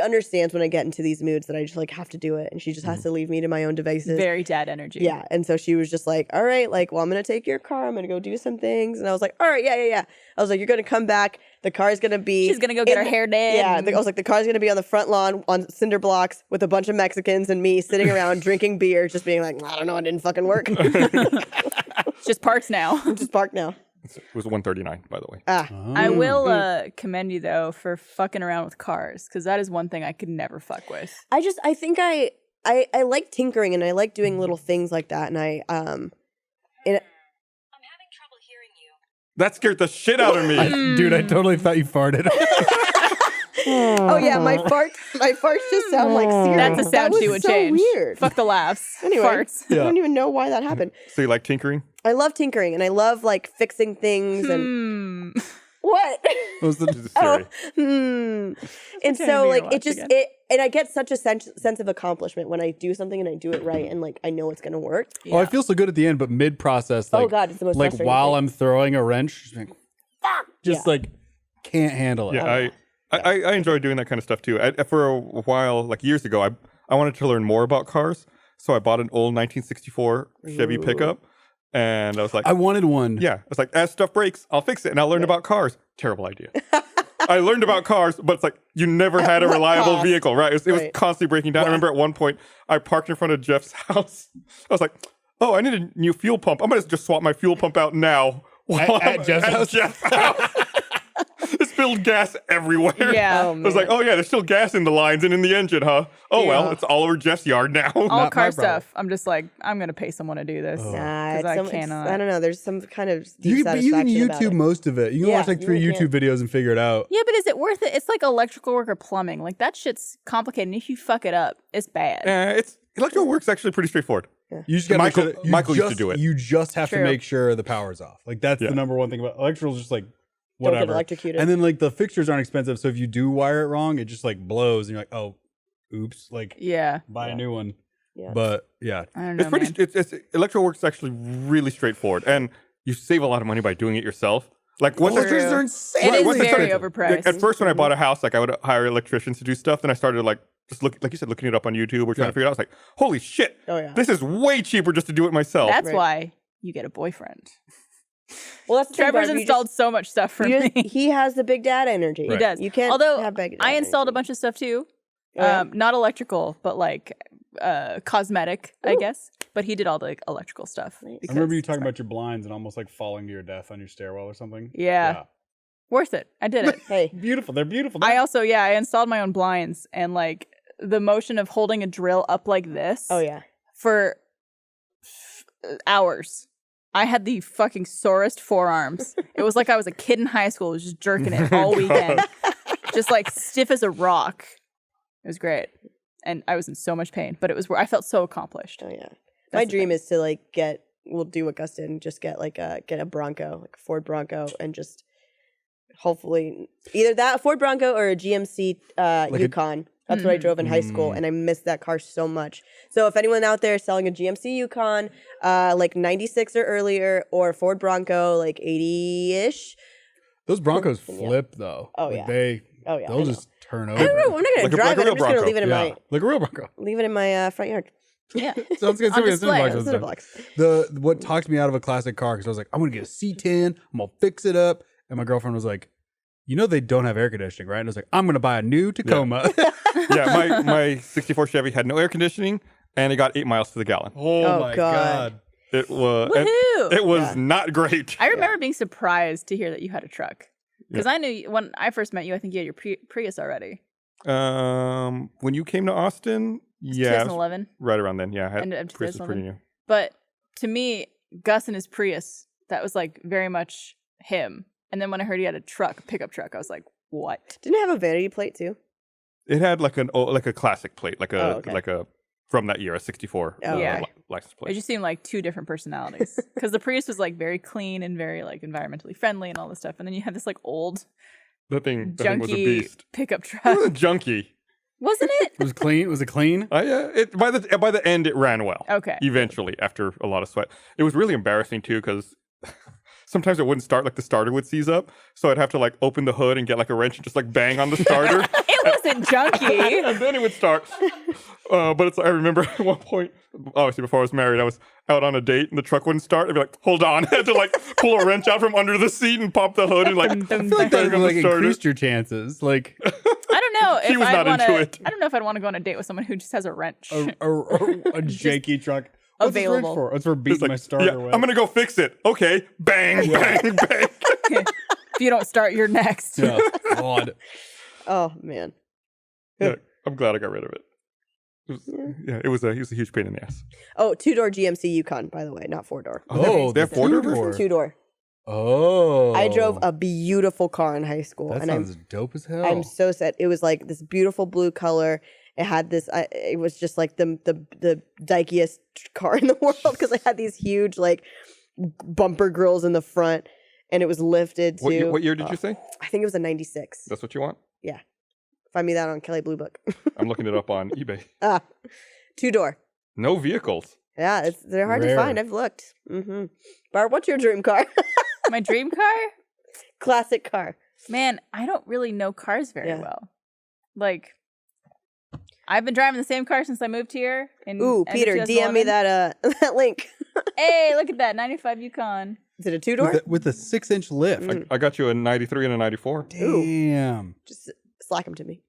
understands when I get into these moods that I just like have to do it, and she just has to leave me to my own devices. Very dad energy. Yeah. And so she was just like, all right, like, well, I'm going to take your car. I'm going to go do some things. And I was like, all right, yeah. I was like, you're going to come back. The car's going to be. She's gonna go get in her hair did. Yeah. I was like, the car's going to be on the front lawn on cinder blocks with a bunch of Mexicans and me sitting around drinking beer, just being like, I don't know, it didn't fucking work. It's just parts now. I'm just parked now. It was 139, by the way. I will commend you though for fucking around with cars, because that is one thing I could never fuck with. I think I like tinkering, and I like doing little things like that. And I'm having trouble hearing you. That scared the shit out of me. Dude, I totally thought you farted. oh yeah, my farts just sound like serious. That's a That sound was she would so change. Weird. Fuck the laughs. Anyway, Farts. I don't even know why that happened. So you like tinkering? I love tinkering, and I love like fixing things and what? What was the- This is Siri. And pretending so we like were it just watching and I get such a sense of accomplishment when I do something and I do it right, and like I know it's gonna work. Oh, I feel so good at the end, but mid-process, like, God, it's the most like frustrating while thing. I'm throwing a wrench, just like, Just like can't handle it. Yeah, I enjoy doing that kind of stuff too. For a while, like years ago, I wanted to learn more about cars, so I bought an old 1964 Chevy pickup, and I was like, I wanted one. yeah, I was like, as stuff breaks, I'll fix it, and I'll learn about cars. Terrible idea. I learned about cars, but it's like you never had a reliable vehicle, right? It was constantly breaking down. I remember at one point I parked in front of Jeff's house. I was like, oh, I need a new fuel pump. I'm gonna just swap my fuel pump out now. At Jeff's house? It spilled gas everywhere. Yeah. Oh, I was like, oh yeah, there's still gas in the lines and in the engine, huh? Oh well, it's all over Jeff's yard now. All Not car my problem. stuff. I'm just like, I'm gonna pay someone to do this. Nah, 'Cause I cannot. I don't know. There's some kind of deep You can satisfaction about YouTube it. most of it. You can Yeah, watch like you 3 really YouTube videos and figure it out. Yeah, but is it worth it? It's like electrical work or plumbing. Like that shit's complicated. And if you fuck it up, it's bad. It's electrical work's actually pretty straightforward. You just gotta Michael used to do it. You just have to True. make sure the power's off. Like that's the number one thing about electrical's just like Don't get whatever. electrocuted. And then like the fixtures aren't expensive, so if you do wire it wrong, it just like blows and you're like, oh, oops, like Yeah. buy a new one. Yeah. But yeah. I don't know. It's pretty. man. It's electrical work's actually really straightforward, and you save a lot of money by doing it yourself. Like once True. Electricians are insane. It is once I very started- overpriced. At first, when I bought a house, like I would hire electricians to do stuff. Then I started like just like you said, looking it up on YouTube or trying to figure it out. I was like, holy shit, Oh, yeah. this is way cheaper just to do it myself. That's Right. why you get a boyfriend. Well, that's the thing, Trevor's Barb, you installed so much stuff for you me. just- he has the big dad energy. He does. You can't Although have big dad I installed a energy. bunch of stuff too. Oh, yeah? Not electrical, but like cosmetic, I guess. But he did all the like, electrical stuff. Nice. I remember you because- talking about your blinds and almost like falling to your death on your stairwell or something. Yeah. Worth it. I did it. Hey, Beautiful. They're beautiful. I also, I installed my own blinds and like the motion of holding a drill up like this oh yeah. for hours. I had the fucking sorest forearms. It was like I was a kid in high school, just jerking it all weekend. Just like stiff as a rock. It was great. And I was in so much pain, but it was I felt so accomplished. Oh yeah. That's My the dream is to like we'll do what Gus did and just get a Bronco, like a Ford Bronco, and just hopefully either that Ford Bronco or a GMC Yukon. That's what I drove in high school, and I missed that car so much. So if anyone out there is selling a GMC Yukon, like 96 or earlier, or Ford Bronco, like 80-ish. Those Broncos flip though. Oh, Like, yeah. They'll I know. just turn over. I don't know. I'm not gonna Like a drive it. real I'm just gonna Bronco. leave it in Yeah, my like a real Bronco. front yard. Yeah. Sounds good. On display. The what talked me out of a classic car because I was like, I'm gonna get a C10. I'm gonna fix it up, and my girlfriend was like, you know they don't have air conditioning, right? And I was like, I'm gonna buy a new Tacoma. Yeah, my 64 Chevy had no air conditioning, and it got 8 miles to the gallon. Oh, Oh, my God. god. It was Woohoo! it was not great. I remember being surprised to hear that you had a truck. Because I knew when I first met you, I think you had your Prius already. When you came to Austin, yeah, it was 2011. right around then. Yeah, I had End of Prius was pretty 2011. new. But to me, Gus and his Prius, that was like very much him. And then when I heard he had a pickup truck, I was like, what? Didn't it have a vanity plate too? It had like a classic plate, like a okay. like a from that year, a 64 Oh, Yeah. license It plate. just seemed like two different personalities. Because the Prius was like very clean and very like environmentally friendly and all this stuff. And then you had this like old, That thing was a junky beast. pickup It was a truck. junkie. Wasn't it? It was clean. Was it clean? By the end, it ran well. Okay. Eventually, after a lot of sweat, it was really embarrassing too because sometimes it wouldn't start. Like the starter would seize up, so I'd have to like open the hood and get like a wrench and just like bang on the starter, It wasn't junky. and then it would start. But I remember at one point, obviously before I was married, I was out on a date and the truck wouldn't start. I'd be like, "Hold on!" I had to like pull a wrench out from under the seat and pop the hood and like. I feel like that bang would on like the starter. increased your chances. Like I don't know if She was I'd not wanna, into it. I don't know if I'd want to go on a date with someone who just has a wrench. a janky truck. What's this wrench available. for? It's for It's beating like, my starter yeah, with. I'm gonna go fix it. Okay, bang, bang, bang. If you don't start, you're next. Yeah. God. Oh man. Yeah, I'm glad I got rid of it. It was a huge pain in the ass. Oh, 2-door GMC Yukon, by the way, not 4-door. Oh, they have the 4-door two-door. 2-door. Oh. I drove a beautiful car in high school, That and sounds dope as hell. I'm so sad. It was like this beautiful blue color. It had this. It was just like the dykiest car in the world because I had these huge like bumper grills in the front, and it was lifted too. What year did you say? I think it was a '96. That's what you want? Find me that on Kelly Blue Book. I'm looking it up on eBay. 2-door. No vehicles. Yeah, they're hard Rare. to find. I've looked. Barb, what's your dream car? My dream car? Classic car. Man, I don't really know cars very Yeah. well. Like, I've been driving the same car since I moved here. In Ooh, end of Peter, DM me 2011. that that link. Hey, look at that 95 Yukon. Is it a 2-door? With a 6-inch lift. I got you a 93 and a 94. Damn. Just slack them to me.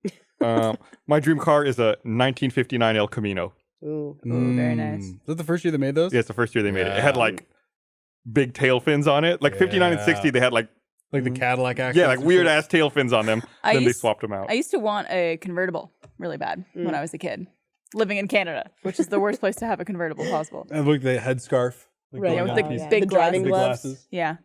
My dream car is a 1959 El Camino. Ooh. Ooh, very nice. Is that the first year they made those? Yeah, it's the first year they made it. It had like big tail fins on it. Like 59 and 60, they had like Like the Cadillac accents. like weird ass tail fins on them. Then they swapped them out. I used to want a convertible really bad when I was a kid, living in Canada, which is the worst place to have a convertible possible. And look, the headscarf. Like Right. going Yeah, with up. the yeah. big The driving Big gloves. glasses. Yeah.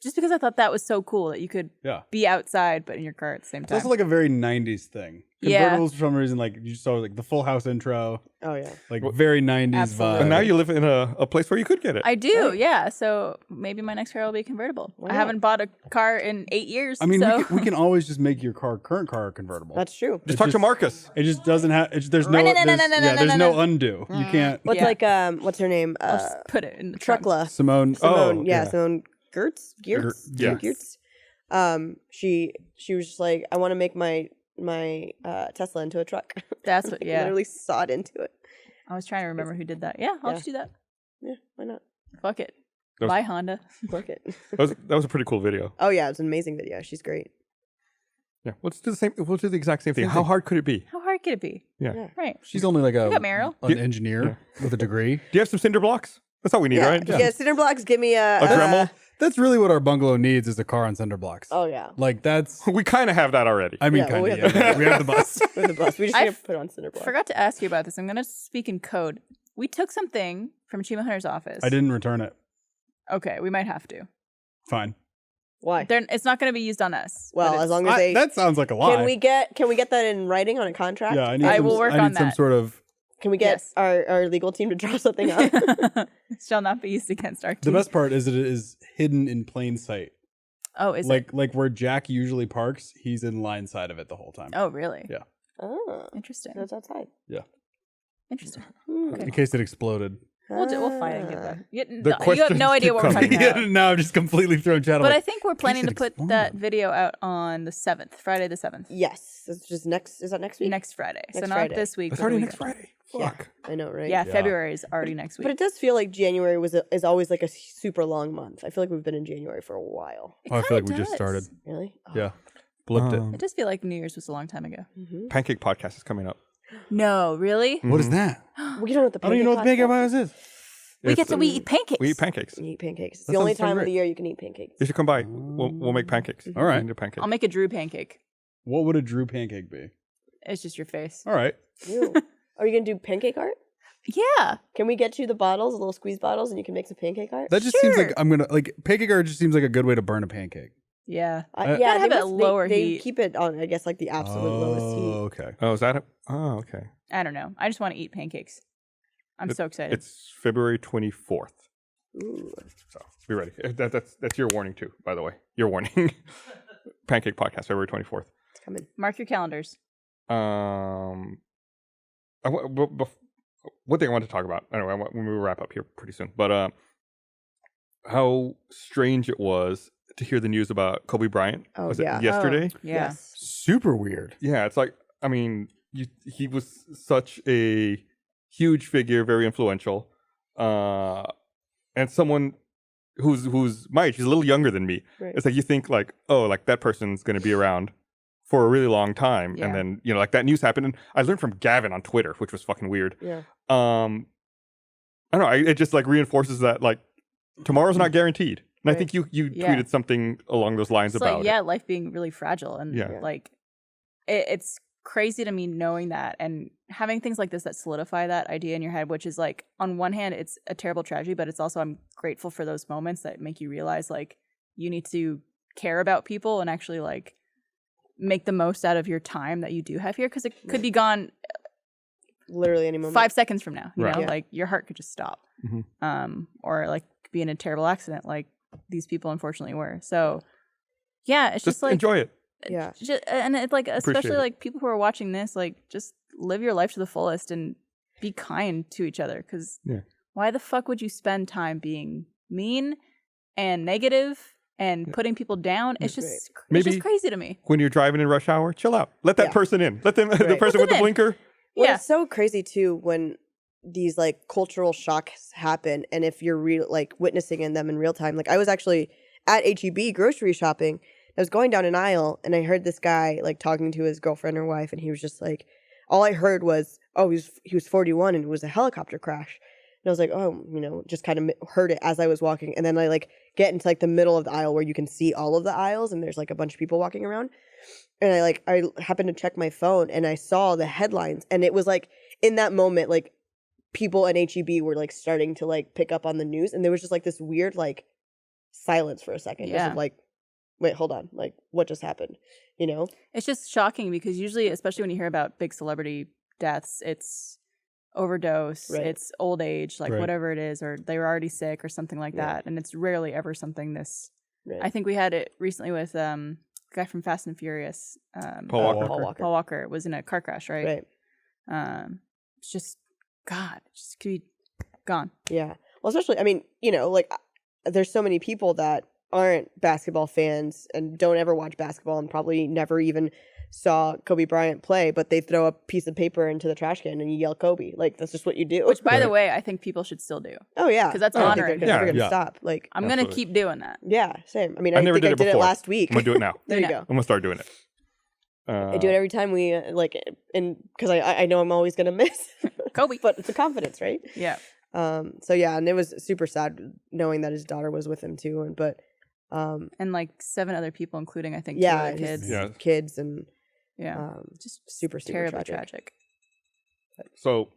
Just because I thought that was so cool that you could Yeah. be outside but in your car at the same It's time. also like a very 90s thing. Yeah. Convertibles for some reason, like you saw like the Full House intro, Oh, yeah. like very 90s Absolutely. vibe. And now you live in a place where you could get it. I do, yeah. So maybe my next car will be a convertible. Why I not? haven't bought a car in 8 years. I mean, so. we can always just make your current car convertible. That's true. Just talk to Marcus. It just doesn't have. There's no. There's no undo. You can't. What's Yeah. what's her name? I'll just put it in the trunk. Truckla. Simone. Simone, Oh, yeah, yeah. Simone Gertz. yeah. Gertz. She was just like, I want to make my Tesla into a truck. That's what, Like, yeah. literally sawed into it. I was trying to remember who did that. Yeah, I'll Yeah. just do that. Yeah, why not? Fuck it. Those- Bye, Honda. Work it. That was a pretty cool video. Oh yeah, it's an amazing video. She's great. Yeah, let's do the same. We'll do the exact same thing. How hard could it be? How hard could it be? Yeah. Right. She's only like got Meryl. an engineer with a degree. Do you have some cinder blocks? That's all we need, Yeah, right? yeah. Cinder blocks. Give me a Dremel. That's really what our bungalow needs is a car on cinder blocks. Oh yeah, Like that's. We kind of have that already. I mean, Yeah, well, kind we of. have Yeah, we have the bus. with the bus. We just I need to put it on cinder blocks. Forgot to ask you about this. I'm going to speak in code. We took something from Achievement Hunter's office. I didn't return it. Okay, we might have to. Fine. Why? It's not going to be used on us. but Well, it's- as long as they That sounds like a lie. can we get that in writing on a contract? Yeah, I need. I some, will work I need on some that. sort of. Can we get Yes. our legal team to draw something up? It shall not be used against our The team. best part is that it is hidden in plain sight. Oh, is it? Like where Jack usually parks, he's in line side of it the whole time. Oh, really? Yeah. Oh, Interesting. that's outside. Interesting. In case it exploded. We'll find it and get that. You have questions no idea keep what we're coming. talking about. Now I'm just completely thrown chat. But like, I think we're planning to it put explode. that video out on the 7th, Friday the 7th. Yes, it's just next. Is that next week? Next Friday. So Next not Friday. this week. It's but the already week next after. Friday. Yeah. Fuck. I know, right? Yeah, February is already next week. But it does feel like January is always like a super long month. I feel like we've been in January for a while. Oh, I feel like we kinda just started. does. Really? Oh. Yeah. Blipped it. It does feel like New Year's was a long time ago. Pancake podcast is coming up. No, really? What is that? Well, you don't know what the I don't even know what the pancake podcast bias is. We eat pancakes. We eat pancakes. You eat pancakes. It's That the only sounds so time of great. the year you can eat pancakes. You should come by. We'll make pancakes. All right. We need a pancake. I'll make a Drew pancake. What would a Drew pancake be? It's just your face. All right. Ew. Are you gonna do pancake art? Yeah. Can we get you the bottles, the little squeeze bottles, and you can make some pancake art? That just seems like Sure. I'm gonna like pancake art just seems like a good way to burn a pancake. Yeah. gotta yeah, have they it at lower they heat. keep it on, I guess, like the absolute lowest heat. Okay. Oh, is that it? Oh, okay. I don't know. I just want to eat pancakes. I'm so excited. It's February 24th. Ooh. So be ready. That's your warning too, by the way. Your warning. Pancake podcast, February 24th. It's coming. Mark your calendars. One thing I want to talk about. Anyway, when we wrap up here pretty soon, but how strange it was to hear the news about Kobe Bryant. Oh, was yeah. it yesterday? Yeah. Yes. Super weird. Yeah, it's like, I mean, he was such a huge figure, very influential, and someone who's my age. He's a little younger than me. Right. It's like you think like, oh, like that person's going to be around for a really long time, Yeah. and then like that news happened, and I learned from Gavin on Twitter, which was fucking weird. Yeah. I don't know. It just like reinforces that like tomorrow's not guaranteed. And I Right. think you Yeah. tweeted something along those lines It's about like, it. yeah, life being really fragile. And Yeah. like, it's crazy to me knowing that and having things like this that solidify that idea in your head, which is like, on one hand, it's a terrible tragedy, but it's also, I'm grateful for those moments that make you realize like you need to care about people and actually like make the most out of your time that you do have here. Cause it could be gone Literally any moment. 5 seconds from now, you Right. know, Yeah. like your heart could just stop. Mhm. Or like be in a terrible accident like these people unfortunately were. So yeah, it's just like enjoy it. Yeah. and it's like especially Appreciate it. like people who are watching this, like just live your life to the fullest and be kind to each other, because Yeah. why the fuck would you spend time being mean and negative and putting people down. It's just it's Maybe- just crazy to me. When you're driving in rush hour, chill out. Let that Yeah. person in. Let them the Right. person with the in. blinker. Well, Yeah. it's so crazy too when these like cultural shocks happen, and if you're witnessing in them in real time. Like I was actually at HEB grocery shopping. I was going down an aisle, and I heard this guy like talking to his girlfriend or wife, and he was just like, all I heard was, "Oh, he was 41, and it was a helicopter crash." And I was like, "Oh, just kind of heard it as I was walking." And then I like get into like the middle of the aisle where you can see all of the aisles, and there's like a bunch of people walking around. And I happened to check my phone, and I saw the headlines, and it was like in that moment, like people in HEB were like starting to like pick up on the news, and there was just like this weird like silence for a second, just Yeah. of like, wait, hold on, like what just happened, It's just shocking because usually, especially when you hear about big celebrity deaths, it's overdose, Right. it's old age, like Right. whatever it is, or they were already sick or something like Yeah. that. And it's rarely ever something this. Right. I think we had it recently with the guy from Fast and Furious. Paul Walker. Paul Walker. Paul Walker was in a car crash, right? Right. It's just, God, it just could be gone. Yeah. Well, especially, I mean, like there's so many people that aren't basketball fans and don't ever watch basketball and probably never even saw Kobe Bryant play, but they throw a piece of paper into the trash can and you yell Kobe. Like that's just what you do. Which, by the way, I think people should still do. Oh yeah, 'Cause that's I don't think honoring they're him. never gonna Yeah. stop. Like I'm going to Absolutely. keep doing that. yeah, same. I mean, I I never think did I it did it before. last week. I'm gonna do it now. There you Yeah. go. I'm gonna start doing it. I do it every time we like, and because I know I'm always gonna miss. Kobe. But it's a confidence, right? Yeah. So yeah, and it was super sad knowing that his daughter was with him too, but And like 7 other people, including, I think, 2 yeah, other his kids. Yeah. kids and Yeah. just super Terribly tragic. tragic. So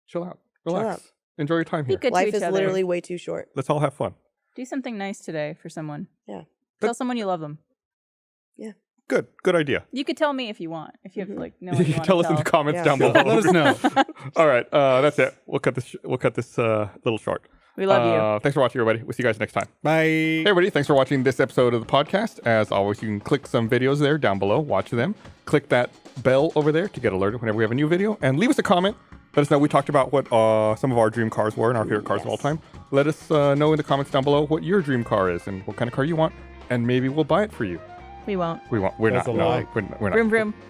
chill out. Relax. out. Enjoy your time Be here. good to Life each is other. literally way too short. Let's all have fun. Do something nice today for someone. Yeah. Tell someone you love them. Good. Good idea. You could tell me if you want. If you have like no one You you can want tell to us in the tell. comments Yeah. down below. Let us know. All right. That's it. We'll cut this. We'll cut this little short. We love you. Thanks for watching, everybody. We'll see you guys next time. Bye. Hey, everybody. Thanks for watching this episode of the podcast. As always, you can click some videos there down below. Watch them. Click that bell over there to get alerted whenever we have a new video. And leave us a comment. Let us know. We talked about what some of our dream cars were and our favorite cars of all time. Let us know in the comments down below what your dream car is and what kind of car you want. And maybe we'll buy it for you. We won't. We won't. We're That's not. a No, lie. we're not. Vroom vroom.